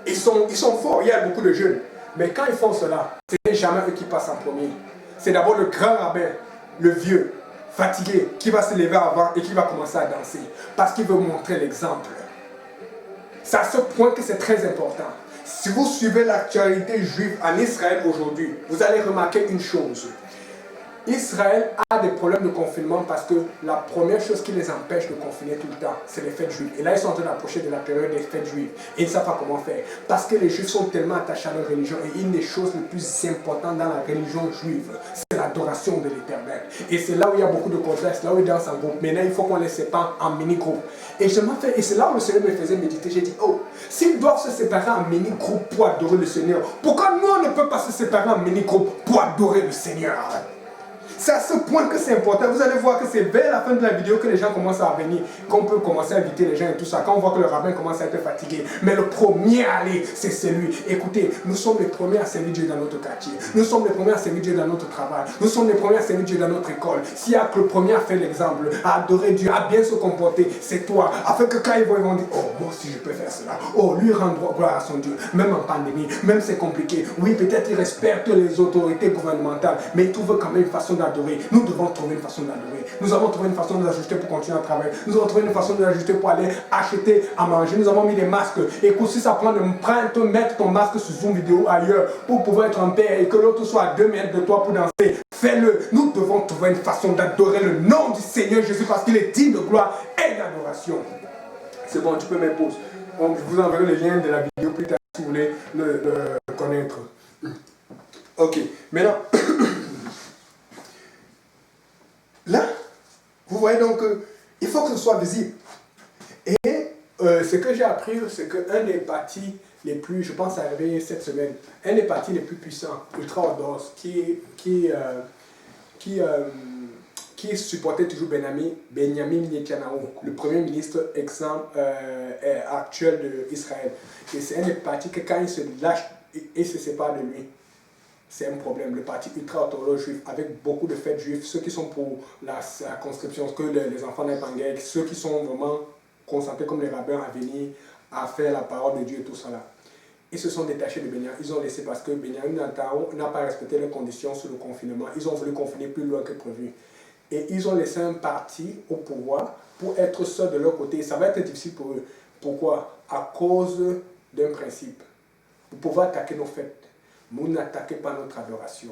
Ils sont forts, il y a beaucoup de jeunes. Mais quand ils font cela, ce n'est jamais eux qui passent en premier. C'est d'abord le grand rabbin, le vieux, fatigué, qui va se lever avant et qui va commencer à danser. Parce qu'il veut montrer l'exemple. C'est à ce point que c'est très important. Si vous suivez l'actualité juive en Israël aujourd'hui, vous allez remarquer une chose. Israël a des problèmes de confinement parce que la première chose qui les empêche de confiner tout le temps, c'est les fêtes juives. Et là, ils sont en train d'approcher de la période des fêtes juives. Et ils ne savent pas comment faire. Parce que les juifs sont tellement attachés à leur religion. Et une des choses les plus importantes dans la religion juive, c'est l'adoration de l'Éternel. Et c'est là où il y a beaucoup de contextes, là où ils dansent en groupe. Maintenant, il faut qu'on les sépare en mini-groupes. Et c'est là où le Seigneur me faisait méditer. J'ai dit, oh, s'ils doivent se séparer en mini-groupes pour adorer le Seigneur, pourquoi nous, on ne peut pas se séparer en mini-groupes pour adorer le Seigneur? C'est à ce point que c'est important. Vous allez voir que c'est vers la fin de la vidéo que les gens commencent à venir, qu'on peut commencer à inviter les gens et tout ça. Quand on voit que le rabbin commence à être fatigué. Mais le premier à aller, c'est celui. Écoutez, nous sommes les premiers à servir Dieu dans notre quartier. Nous sommes les premiers à servir Dieu dans notre travail. Nous sommes les premiers à servir Dieu dans notre école. S'il y a que le premier à faire l'exemple, à adorer Dieu, à bien se comporter, c'est toi. Afin que quand ils vont dire, oh, moi aussi je peux faire cela. Oh, lui rendre gloire à son Dieu. Même en pandémie, même c'est compliqué. Oui, peut-être il respecte les autorités gouvernementales, mais il trouve quand même une façon d'adorer. Nous devons trouver une façon d'adorer. Nous avons trouvé une façon de l'ajuster pour continuer à travailler. Nous avons trouvé une façon de l'ajuster pour aller acheter à manger. Nous avons mis des masques. Écoute, si ça prend de mettre ton masque sur Zoom vidéo ailleurs pour pouvoir être en paix et que l'autre soit à 2 mètres de toi pour danser, fais-le. Nous devons trouver une façon d'adorer le nom du Seigneur Jésus parce qu'il est digne de gloire et d'adoration. C'est bon, tu peux mettre pause. Donc, je vous enverrai le lien de la vidéo plus tard si vous voulez le connaître. Ok, maintenant... Là, vous voyez donc il faut que ce soit visible. Et ce que j'ai appris, c'est qu'un des partis les plus, je pense arrivé cette semaine, un des partis les plus puissants, ultra-orthodoxes, qui supportait toujours Benjamin Netanyahu, le premier ministre actuel d'Israël. Et c'est un des partis que quand il se lâche et se sépare de lui, c'est un problème. Le parti ultra-orthodoxe juif, avec beaucoup de fêtes juives, ceux qui sont pour la conscription, que les enfants n'aient pas en guerre, ceux qui sont vraiment concentrés comme les rabbins à venir, à faire la parole de Dieu et tout ça là. Ils se sont détachés de Benjamin. Ils ont laissé parce que Benjamin Netanyahu n'a pas respecté les conditions sur le confinement. Ils ont voulu confiner plus loin que prévu. Et ils ont laissé un parti au pouvoir pour être seuls de leur côté. Ça va être difficile pour eux. Pourquoi? À cause d'un principe. Vous pouvez attaquer nos fêtes. Vous n'attaquez pas notre adoration.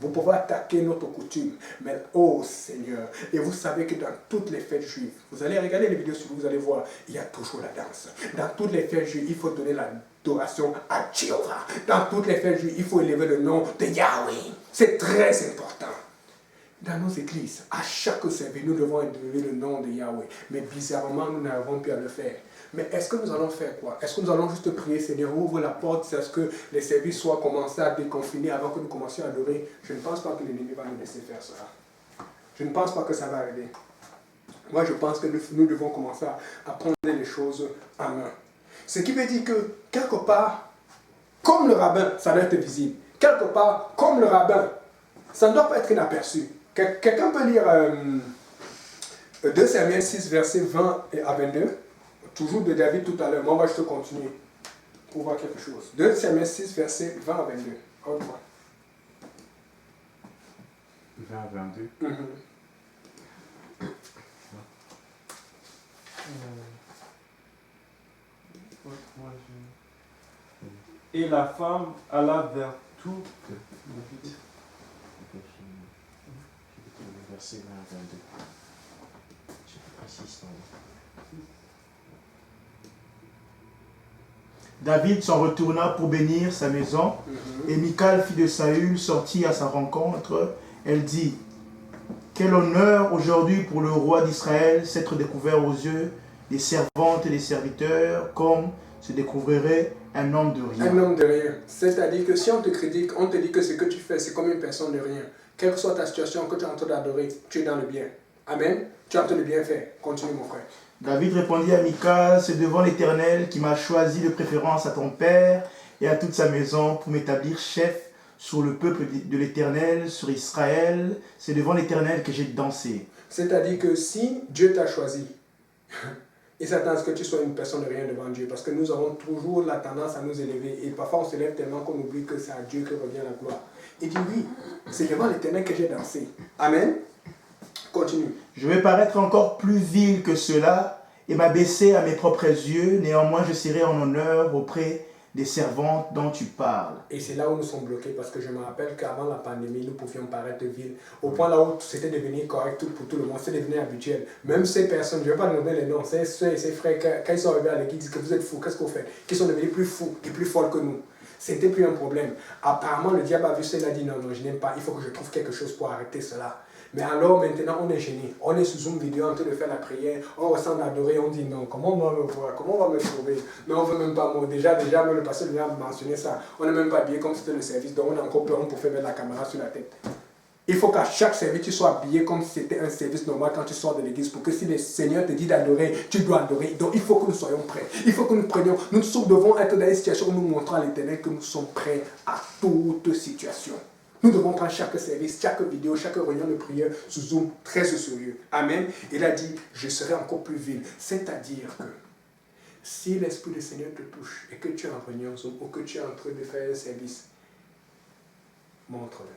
Vous pouvez attaquer notre coutume. Mais, oh Seigneur, et vous savez que dans toutes les fêtes juives, vous allez regarder les vidéos sur vous, vous allez voir, il y a toujours la danse. Dans toutes les fêtes juives, il faut donner l'adoration à Jéhovah. Dans toutes les fêtes juives, il faut élever le nom de Yahweh. C'est très important. Dans nos églises, à chaque service, nous devons élever le nom de Yahweh. Mais bizarrement, nous n'avons plus à le faire. Mais est-ce que nous allons faire quoi? Est-ce que nous allons juste prier, Seigneur, ouvre la porte, c'est ce que les services soient commencés à déconfiner avant que nous commencions à adorer? Je ne pense pas que l'ennemi va nous laisser faire cela. Je ne pense pas que ça va arriver. Moi, je pense que nous devons commencer à prendre les choses en main. Ce qui veut dire que, quelque part, comme le rabbin, ça doit être visible. Quelque part, comme le rabbin, ça ne doit pas être inaperçu. Quelqu'un peut lire 2 Samuel 6, versets 20 à 22. Toujours de David tout à l'heure. Moi, on va juste continuer pour voir quelque chose. 2 Samuel 6, versets 20 à 22. Autre fois. 20 à 22. Et la femme alla vers tout. Verset 20 à 22. Je précise. David s'en retourna pour bénir sa maison, et Michal, fille de Saül, sortit à sa rencontre. Elle dit, « Quel honneur aujourd'hui pour le roi d'Israël s'être découvert aux yeux des servantes et des serviteurs, comme se découvrirait un homme de rien. » Un homme de rien. C'est-à-dire que si on te critique, on te dit que ce que tu fais, c'est comme une personne de rien. Quelle que soit ta situation, que tu es en train d'adorer, tu es dans le bien. Amen. Tu es en train de bien faire. Continue, mon frère. David répondit à Michal, « C'est devant l'Éternel qui m'a choisi de préférence à ton père et à toute sa maison pour m'établir chef sur le peuple de l'Éternel, sur Israël. C'est devant l'Éternel que j'ai dansé. » C'est-à-dire que si Dieu t'a choisi, il s'attend à ce que tu sois une personne de rien devant Dieu. Parce que nous avons toujours la tendance à nous élever. Et parfois on s'élève tellement qu'on oublie que c'est à Dieu que revient la gloire. Il dit oui, c'est devant l'Éternel que j'ai dansé. Amen. Continue. Je vais paraître encore plus vil que cela et m'abaisser à mes propres yeux. Néanmoins, je serai en honneur auprès des servantes dont tu parles. Et c'est là où nous sommes bloqués, parce que je me rappelle qu'avant la pandémie, nous pouvions paraître vil, au point là où c'était devenu correct pour tout le monde, c'était devenu habituel. Même ces personnes, je ne vais pas nommer les noms, ces frères, quand ils sont arrivés à l'église, ils disent que vous êtes fous, qu'est-ce qu'on fait? Qui sont devenus plus fous et plus folles que nous. C'était plus un problème. Apparemment, le diable a vu ça, il a dit non, je n'aime pas, il faut que je trouve quelque chose pour arrêter cela. Mais alors maintenant, on est gêné. On est sous Zoom vidéo en train de faire la prière. On ressent d'adorer. On dit non, comment on va me voir? Comment on va me trouver? Non, on ne veut même pas moi. Déjà, même le pasteur lui a mentionné ça. On n'est même pas habillé comme c'était le service. Donc, on a encore peur, on peut faire mettre la caméra sur la tête. Il faut qu'à chaque service, tu sois habillé comme si c'était un service normal quand tu sors de l'église. Pour que si le Seigneur te dit d'adorer, tu dois adorer. Donc, il faut que nous soyons prêts. Il faut que nous prenions. Nous devons être dans une situation où nous montrons à l'Éternel que nous sommes prêts à toute situation. Nous devons prendre chaque service, chaque vidéo, chaque réunion de prière sous Zoom très au sérieux. Amen. Il a dit, je serai encore plus vil. C'est-à-dire que si l'Esprit du Seigneur te touche et que tu es en réunion Zoom ou que tu es en train de faire un service, montre-le.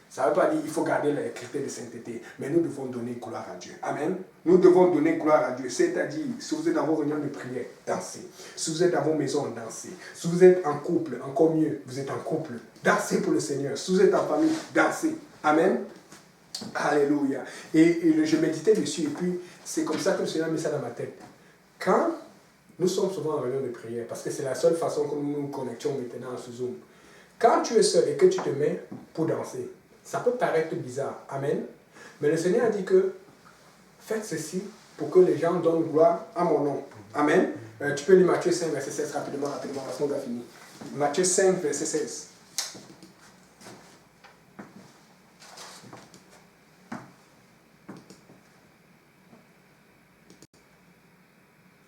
Ça ne veut pas dire qu'il faut garder les critères de sainteté, mais nous devons donner gloire à Dieu. Amen. Nous devons donner gloire à Dieu. C'est-à-dire, si vous êtes dans vos réunions de prière, dansez. Si vous êtes dans vos maisons, dansez. Si vous êtes en couple, encore mieux, vous êtes en couple, dansez pour le Seigneur. Si vous êtes en famille, dansez. Amen. Alléluia. Et je méditais dessus, et puis c'est comme ça que le Seigneur a mis ça dans ma tête. Quand nous sommes souvent en réunion de prière, parce que c'est la seule façon que nous nous connections maintenant sur Zoom. Quand tu es seul et que tu te mets pour danser, ça peut paraître bizarre. Amen. Mais le Seigneur a dit que faites ceci pour que les gens donnent gloire à mon nom. Amen. Tu peux lire Matthieu 5, verset 16 rapidement, parce qu'on a fini. Matthieu 5, verset 16.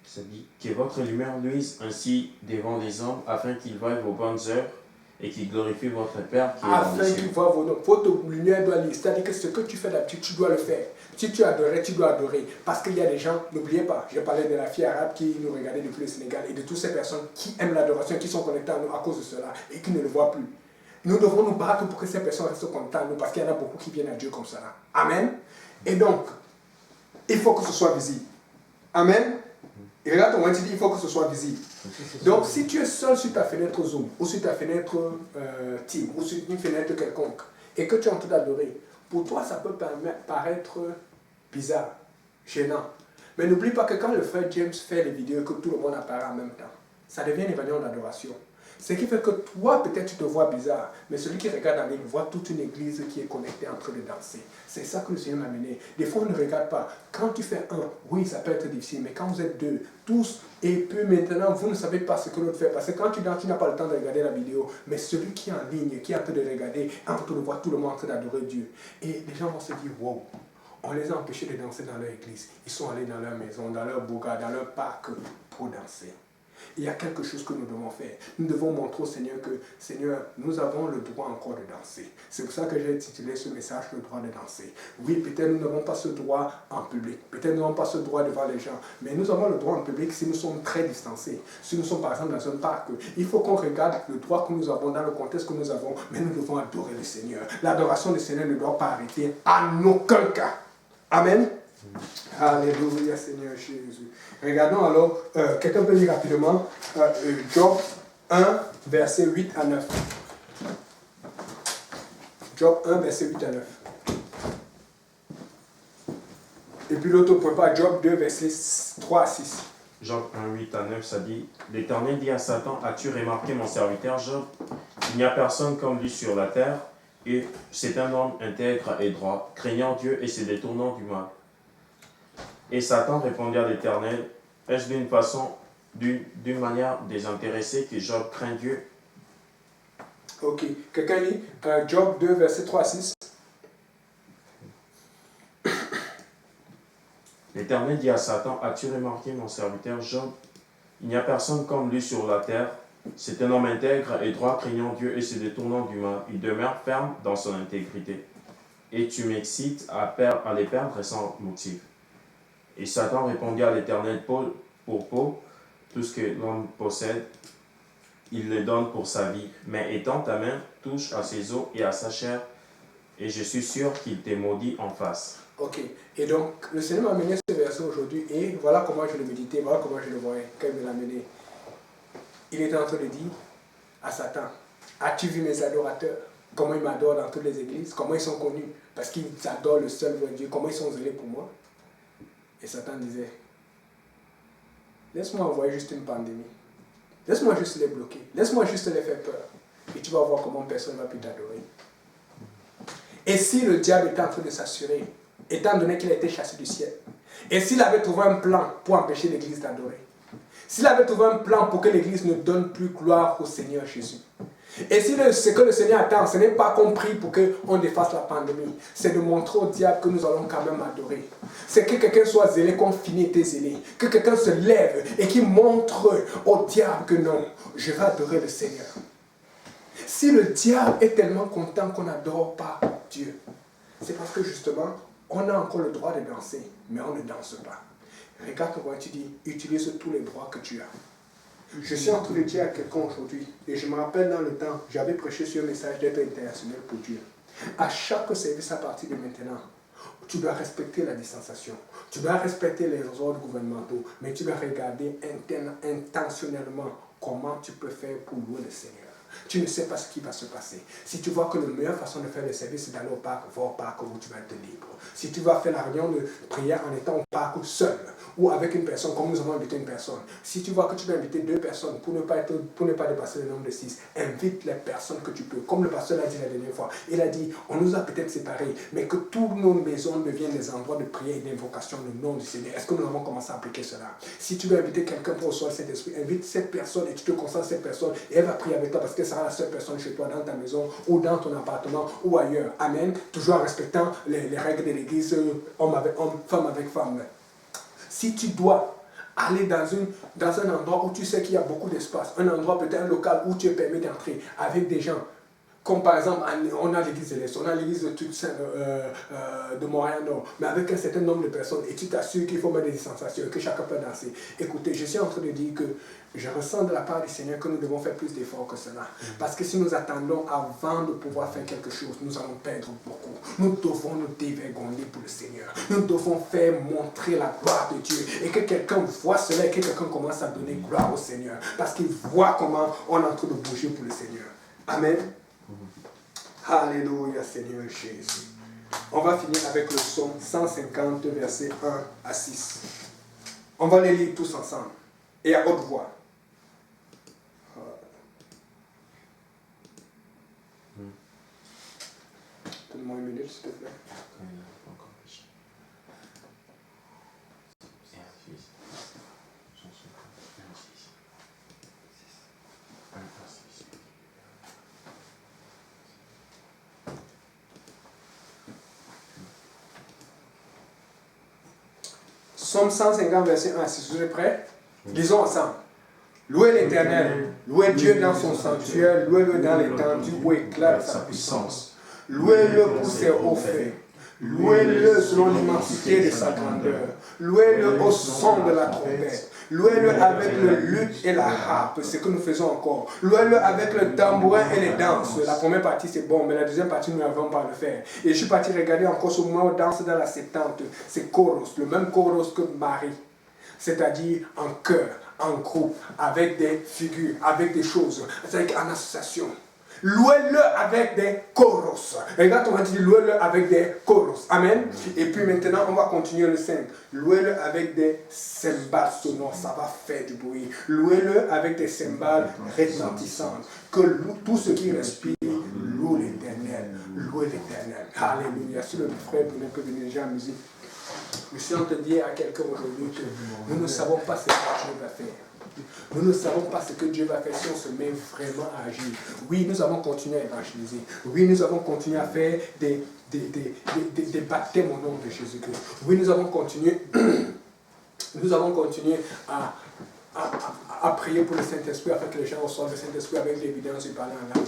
Ça dit que votre lumière luise ainsi devant les hommes, afin qu'ils voient vos bonnes œuvres et qu'ils glorifient votre Père qui est dans Afin les qu'ils cieux. voient vos noms. Votre lumière doit lire. C'est-à-dire que ce que tu fais d'habitude, tu dois le faire. Si tu adorais, tu dois adorer. Parce qu'il y a des gens, n'oubliez pas, j'ai parlé de la fille arabe qui nous regardait depuis le Sénégal et de toutes ces personnes qui aiment l'adoration, qui sont connectées à nous à cause de cela et qui ne le voient plus. Nous devons nous battre pour que ces personnes restent connectées à nous parce qu'il y en a beaucoup qui viennent à Dieu comme cela. Amen. Et donc, il faut que ce soit visible. Amen. Et regarde, on dit il faut que ce soit visible. Donc, si tu es seul sur ta fenêtre Zoom, ou sur ta fenêtre Team, ou sur une fenêtre quelconque, et que tu es en train d'adorer, pour toi, ça peut paraître bizarre, gênant. Mais n'oublie pas que quand le frère James fait les vidéos et que tout le monde apparaît en même temps, ça devient une événement d'adoration. Ce qui fait que toi, peut-être tu te vois bizarre, mais celui qui regarde en ligne voit toute une église qui est connectée en train de danser. C'est ça que le Seigneur m'a amené. Des fois, on ne regarde pas. Quand tu fais un, oui, ça peut être difficile, mais quand vous êtes deux, tous, et puis maintenant, vous ne savez pas ce que l'autre fait. Parce que quand tu danses, tu n'as pas le temps de regarder la vidéo, mais celui qui est en ligne, qui est en train de regarder, est en train de voir tout le monde en train d'adorer Dieu. Et les gens vont se dire, wow, on les a empêchés de danser dans leur église. Ils sont allés dans leur maison, dans leur bourgade, dans leur parc pour danser. Il y a quelque chose que nous devons faire. Nous devons montrer au Seigneur que, Seigneur, nous avons le droit encore de danser. C'est pour ça que j'ai intitulé ce message, le droit de danser. Oui, peut-être nous n'avons pas ce droit en public. Peut-être nous n'avons pas ce droit devant les gens. Mais nous avons le droit en public si nous sommes très distancés. Si nous sommes par exemple dans un parc. Il faut qu'on regarde le droit que nous avons dans le contexte que nous avons. Mais nous devons adorer le Seigneur. L'adoration du Seigneur ne doit pas arrêter en aucun cas. Amen. Alléluia, Seigneur Jésus. Regardons alors, quelqu'un peut lire rapidement Job 1, verset 8 à 9. Job 1, verset 8 à 9. Et puis l'autre point pas, Job 2, verset 3 à 6. Job 1, 8 à 9, ça dit « L'Éternel dit à Satan, as-tu remarqué mon serviteur Job? Il n'y a personne comme lui sur la terre, et c'est un homme intègre et droit, craignant Dieu et se détournant du mal. » Et Satan répondit à l'Éternel, « Est-ce d'une manière désintéressée que Job craint Dieu? » Ok. Quelqu'un lit Job 2, verset 3 à 6. L'Éternel dit à Satan, as-tu remarqué mon serviteur Job? Il n'y a personne comme lui sur la terre. C'est un homme intègre et droit, craignant Dieu et se détournant du mal. Il demeure ferme dans son intégrité. Et tu m'excites à les perdre sans motif. Et Satan répondit à l'Éternel, peau pour peau, tout ce que l'homme possède, il le donne pour sa vie. Mais étends ta main, touche à ses os et à sa chair, et je suis sûr qu'il t'est maudit en face. Ok. Et donc, le Seigneur m'a amené ce verset aujourd'hui, et voilà comment je le méditais, voilà comment je le voyais, quand il me l'a amené. Il était en train de dire, à Satan, as-tu vu mes adorateurs? Comment ils m'adorent dans toutes les églises? Comment ils sont connus? Parce qu'ils adorent le seul vrai Dieu. Comment ils sont zélés pour moi? Et Satan disait, laisse-moi envoyer juste une pandémie. Laisse-moi juste les bloquer. Laisse-moi juste les faire peur. Et tu vas voir comment personne ne va plus t'adorer. Et si le diable était en train de s'assurer, étant donné qu'il a été chassé du ciel, et s'il avait trouvé un plan pour empêcher l'Église d'adorer, s'il avait trouvé un plan pour que l'Église ne donne plus gloire au Seigneur Jésus, et si ce que le Seigneur attend, ce n'est pas compris pour qu'on défasse la pandémie, c'est de montrer au diable que nous allons quand même adorer. C'est que quelqu'un soit zélé comme Fini était zélé. Que quelqu'un se lève et qui montre au diable que non, je vais adorer le Seigneur. Si le diable est tellement content qu'on n'adore pas Dieu, c'est parce que justement, on a encore le droit de danser, mais on ne danse pas. Regarde comment tu dis, utilise tous les droits que tu as. Je suis en train de dire à quelqu'un aujourd'hui, et je me rappelle dans le temps, j'avais prêché sur un message d'être international pour Dieu. À chaque service à partir de maintenant, tu dois respecter la distanciation, tu dois respecter les ordres gouvernementaux, mais tu dois regarder intentionnellement comment tu peux faire pour louer le Seigneur. Tu ne sais pas ce qui va se passer. Si tu vois que la meilleure façon de faire le service, c'est d'aller au parc, va au parc où tu vas être libre. Si tu vas faire la réunion de prière en étant au parc seul, ou avec une personne, comme nous avons invité une personne. Si tu vois que tu vas inviter 2 personnes pour ne pas dépasser le nombre de 6, invite les personnes que tu peux. Comme le pasteur l'a dit la dernière fois, il a dit, on nous a peut-être séparés, mais que toutes nos maisons deviennent des endroits de prière et d'invocation du nom du Seigneur. Est-ce que nous avons commencé à appliquer cela? Si tu veux inviter quelqu'un pour recevoir le Saint-Esprit, invite cette personne et tu te concentres sur cette personne et elle va prier avec toi parce qu'elle sera la seule personne chez toi, dans ta maison ou dans ton appartement ou ailleurs. Amen. Toujours en respectant les règles de l'église, homme avec homme, femme avec femme. Si tu dois aller dans un endroit où tu sais qu'il y a beaucoup d'espace, un endroit peut-être un local où tu es permis d'entrer avec des gens, comme par exemple, on a l'église de l'Est, on a l'église de Montréal-Nord, mais avec un certain nombre de personnes, et tu t'assures qu'il faut mettre des distanciations, que chacun peut danser. Écoutez, je suis en train de dire que je ressens de la part du Seigneur que nous devons faire plus d'efforts que cela. Parce que si nous attendons avant de pouvoir faire quelque chose, nous allons perdre beaucoup. Nous devons nous dévergonder pour le Seigneur. Nous devons faire montrer la gloire de Dieu. Et que quelqu'un voit cela et que quelqu'un commence à donner gloire au Seigneur. Parce qu'il voit comment on est en train de bouger pour le Seigneur. Amen. Alléluia, Seigneur Jésus. On va finir avec le psaume 150, versets 1 à 6. On va les lire tous ensemble et à haute voix. Donne-moi une minute, s'il te plaît. Psaume 150, verset 1 à 6. Vous êtes prêts? Lisons ensemble. Louez l'Éternel, louez Dieu dans son sanctuaire, louez-le dans l'étendue où éclate sa puissance. Louez-le pour ses hauts faits. Louez-le selon l'immensité de sa grandeur. Louez-le au son de la trompette. Louez-le avec le luth et la harpe, ce que nous faisons encore. Louez-le avec le tambourin et les danses. La première partie c'est bon, mais la deuxième partie nous n'avons pas à le faire. Et je suis parti regarder encore ce moment où on danse dans la septante. C'est choros, le même choros que Marie. C'est-à-dire en chœur, en groupe, avec des figures, avec des choses, avec en association. Louez-le avec des choros. Regarde, on va dire louez-le avec des choros. Amen. Et puis maintenant, on va continuer le 5. Louez-le avec des cymbales sonores. Ça va faire du bruit. Louez-le avec des cymbales retentissantes. Que tout ce qui respire loue l'Éternel. Louez l'Éternel. Alléluia. Si le frère peut venir déjà à la musique. Je suis en train de dire à quelqu'un aujourd'hui que nous ne savons pas ce que Dieu va faire. Nous ne savons pas ce que Dieu va faire si on se met vraiment à agir. Oui, nous avons continué à évangéliser. Oui, nous avons continué à faire des baptêmes au nom de Jésus-Christ. Oui, nous avons continué à prier pour le Saint-Esprit afin que les gens reçoivent le Saint-Esprit avec l'évidence du parler en langue.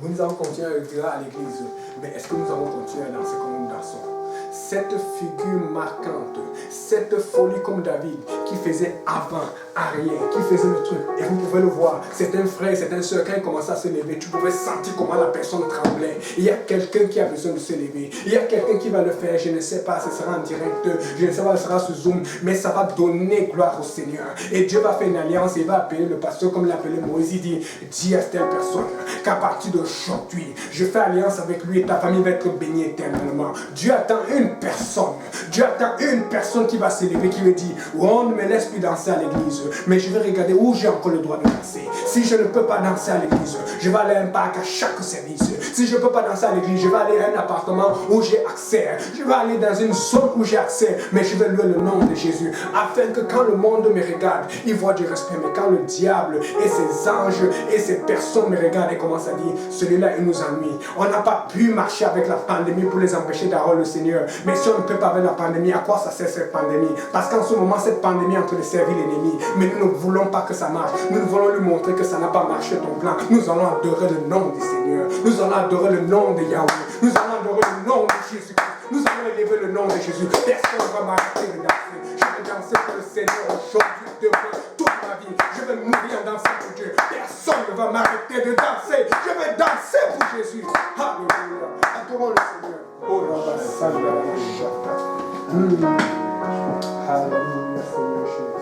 Oui, nous avons continué à le dire à l'église. Mais est-ce que nous avons continué à danser comme nous dansons? cette figure marquante, cette folie comme David qui faisait avant, arrière, qui faisait le truc. Et vous pouvez le voir, c'est un frère, c'est un soeur, quand il commençait à se lever, tu pouvais sentir comment la personne tremblait. Il y a quelqu'un qui a besoin de se lever. Il y a quelqu'un qui va le faire, je ne sais pas, ce sera en direct, je ne sais pas, ce sera sur Zoom, mais ça va donner gloire au Seigneur. Et Dieu va faire une alliance, il va appeler le pasteur comme il appelait Moïse, il dit, dis à telle personne qu'à partir d'aujourd'hui, je fais alliance avec lui et ta famille va être bénie éternellement. Dieu attend une personne. Dieu attend une personne qui va s'élever, qui me dit, oh, on ne me laisse plus danser à l'église, mais je vais regarder où j'ai encore le droit de danser. Si je ne peux pas danser à l'église, je vais aller à un parc à chaque service. Si je ne peux pas danser à l'église, je vais aller à un appartement où j'ai accès. Je vais aller dans une zone où j'ai accès, mais je vais louer le nom de Jésus, afin que quand le monde me regarde, il voit du respect. Mais quand le diable et ses anges et ses personnes me regardent et commencent à dire, celui-là il nous ennuie. On n'a pas pu marcher avec la pandémie pour les empêcher d'avoir le Seigneur. Mais si on ne peut pas avec la pandémie, à quoi ça sert cette pandémie? Parce qu'en ce moment, cette pandémie est en train de servir l'ennemi. Mais nous ne voulons pas que ça marche. Nous voulons lui montrer que ça n'a pas marché ton plan. Nous allons adorer le nom du Seigneur. Nous allons adorer le nom de Yahweh. Nous allons adorer le nom de Jésus-Christ. Nous allons élever le nom de Jésus. Personne ne va m'arrêter de danser. Je vais danser pour le Seigneur aujourd'hui, demain, toute ma vie. Je vais mourir en dansant pour Dieu. Personne ne va m'arrêter de danser. Je vais danser pour Jésus. Alléluia. Adorons le Seigneur. Oh, Rabba, Alléluia, Seigneur Jésus.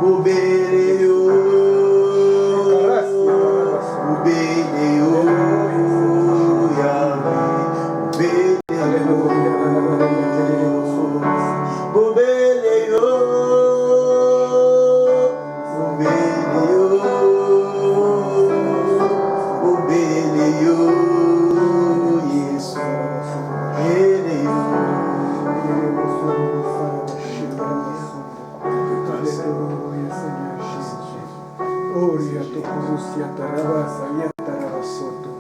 Obéléo, Obéléo, Yahweh, Obéléo, Obéléo, Yes, Oria to kuzusia tarabasa yatarabasoto.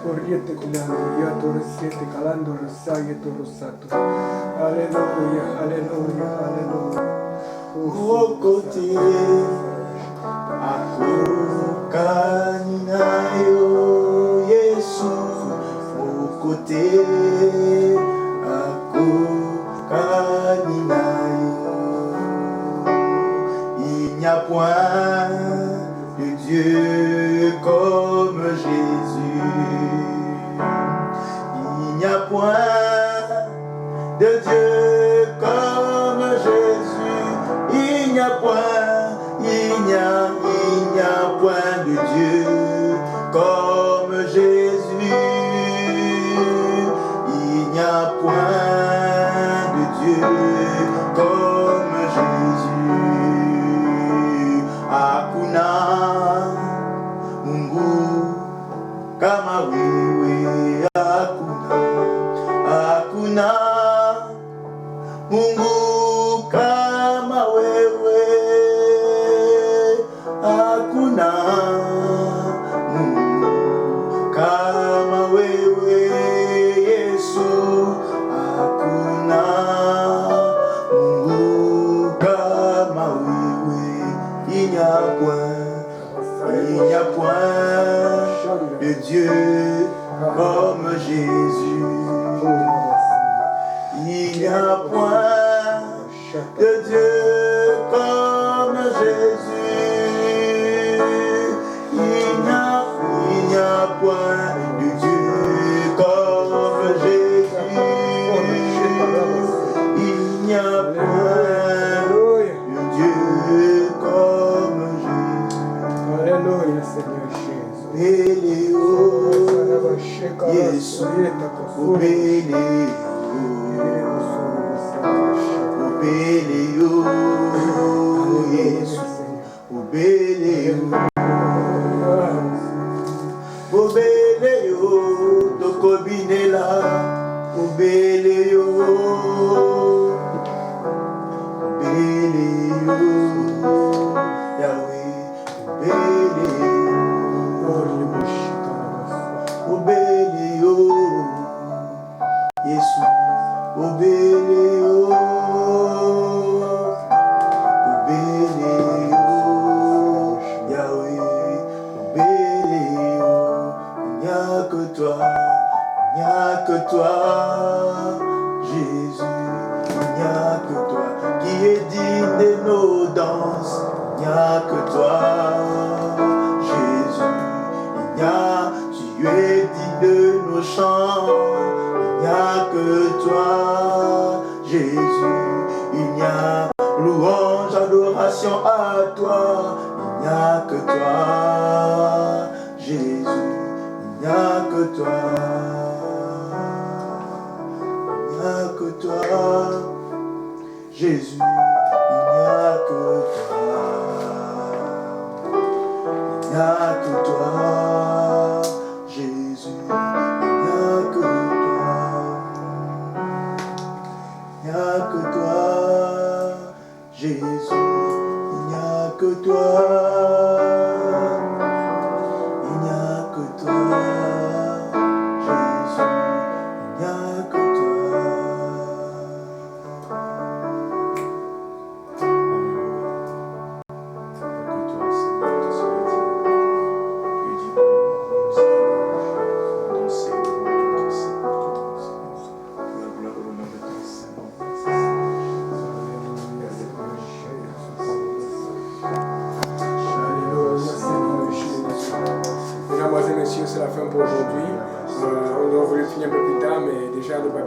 Oriete kulando yato resiete kalando rosaye to rosato. Alléluia, alléluia, alléluia. Au côté, aku kaninayo Yesu. Au côté, aku kaninayo. Il n'y a point de Dieu comme Jésus. Il n'y a point de Dieu comme Jésus. Il n'y a point, il n'y a point de Dieu comme Jésus. Il n'y a point de Dieu comme Jésus. Hakuna Mungu kama wewe, hakuna Mungu kama wewe, hakuna Mungu kama wewe Yesu, hakuna Mungu kama wewe. Il n'y a point de Dieu comme Jésus. Il n'y a point de Dieu comme Jésus. Il n'y a point de Dieu comme Jésus. Il n'y a point de Dieu comme Jésus. Alléluia, Seigneur Jésus. Obéléo, Yesu, obéléo. Obéléo, Yesu, obéléo. Obéléo, tokobinela, obéléo. Obéléo, Yahweh, obéléo. Obéléo, Yesu, obéléo. Obéléo, Yahweh, obéléo. Il n'y a que toi, il n'y a que toi, Jésus. Il n'y a que toi qui est digne de nos danses. Il n'y a que toi, Jésus. Tu es digne de nos chants. Il n'y a que toi, Jésus. Il n'y a louange, adoration à toi. Il n'y a que toi, Jésus. Il n'y a que toi. Il n'y a que toi, Jésus. Il n'y a que toi. Il n'y a que toi, Jésus. Il n'y a que toi. Il n'y a que toi, Jésus. Il n'y a que toi. Il n'y a que toi, Jésus. Il n'y a que toi.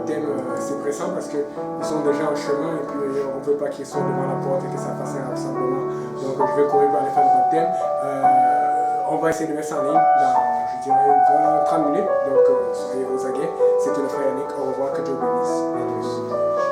baptême, c'est pressant parce qu'ils sont déjà en chemin et puis on ne veut pas qu'ils soient devant la porte et que ça fasse un rassemblement. Donc je vais courir pour aller faire le baptême. On va essayer de mettre ça en ligne dans, je dirais, 20-30 minutes. Donc soyez aux aguets. C'était le frère Yannick. Au revoir, que Dieu bénisse. À tous.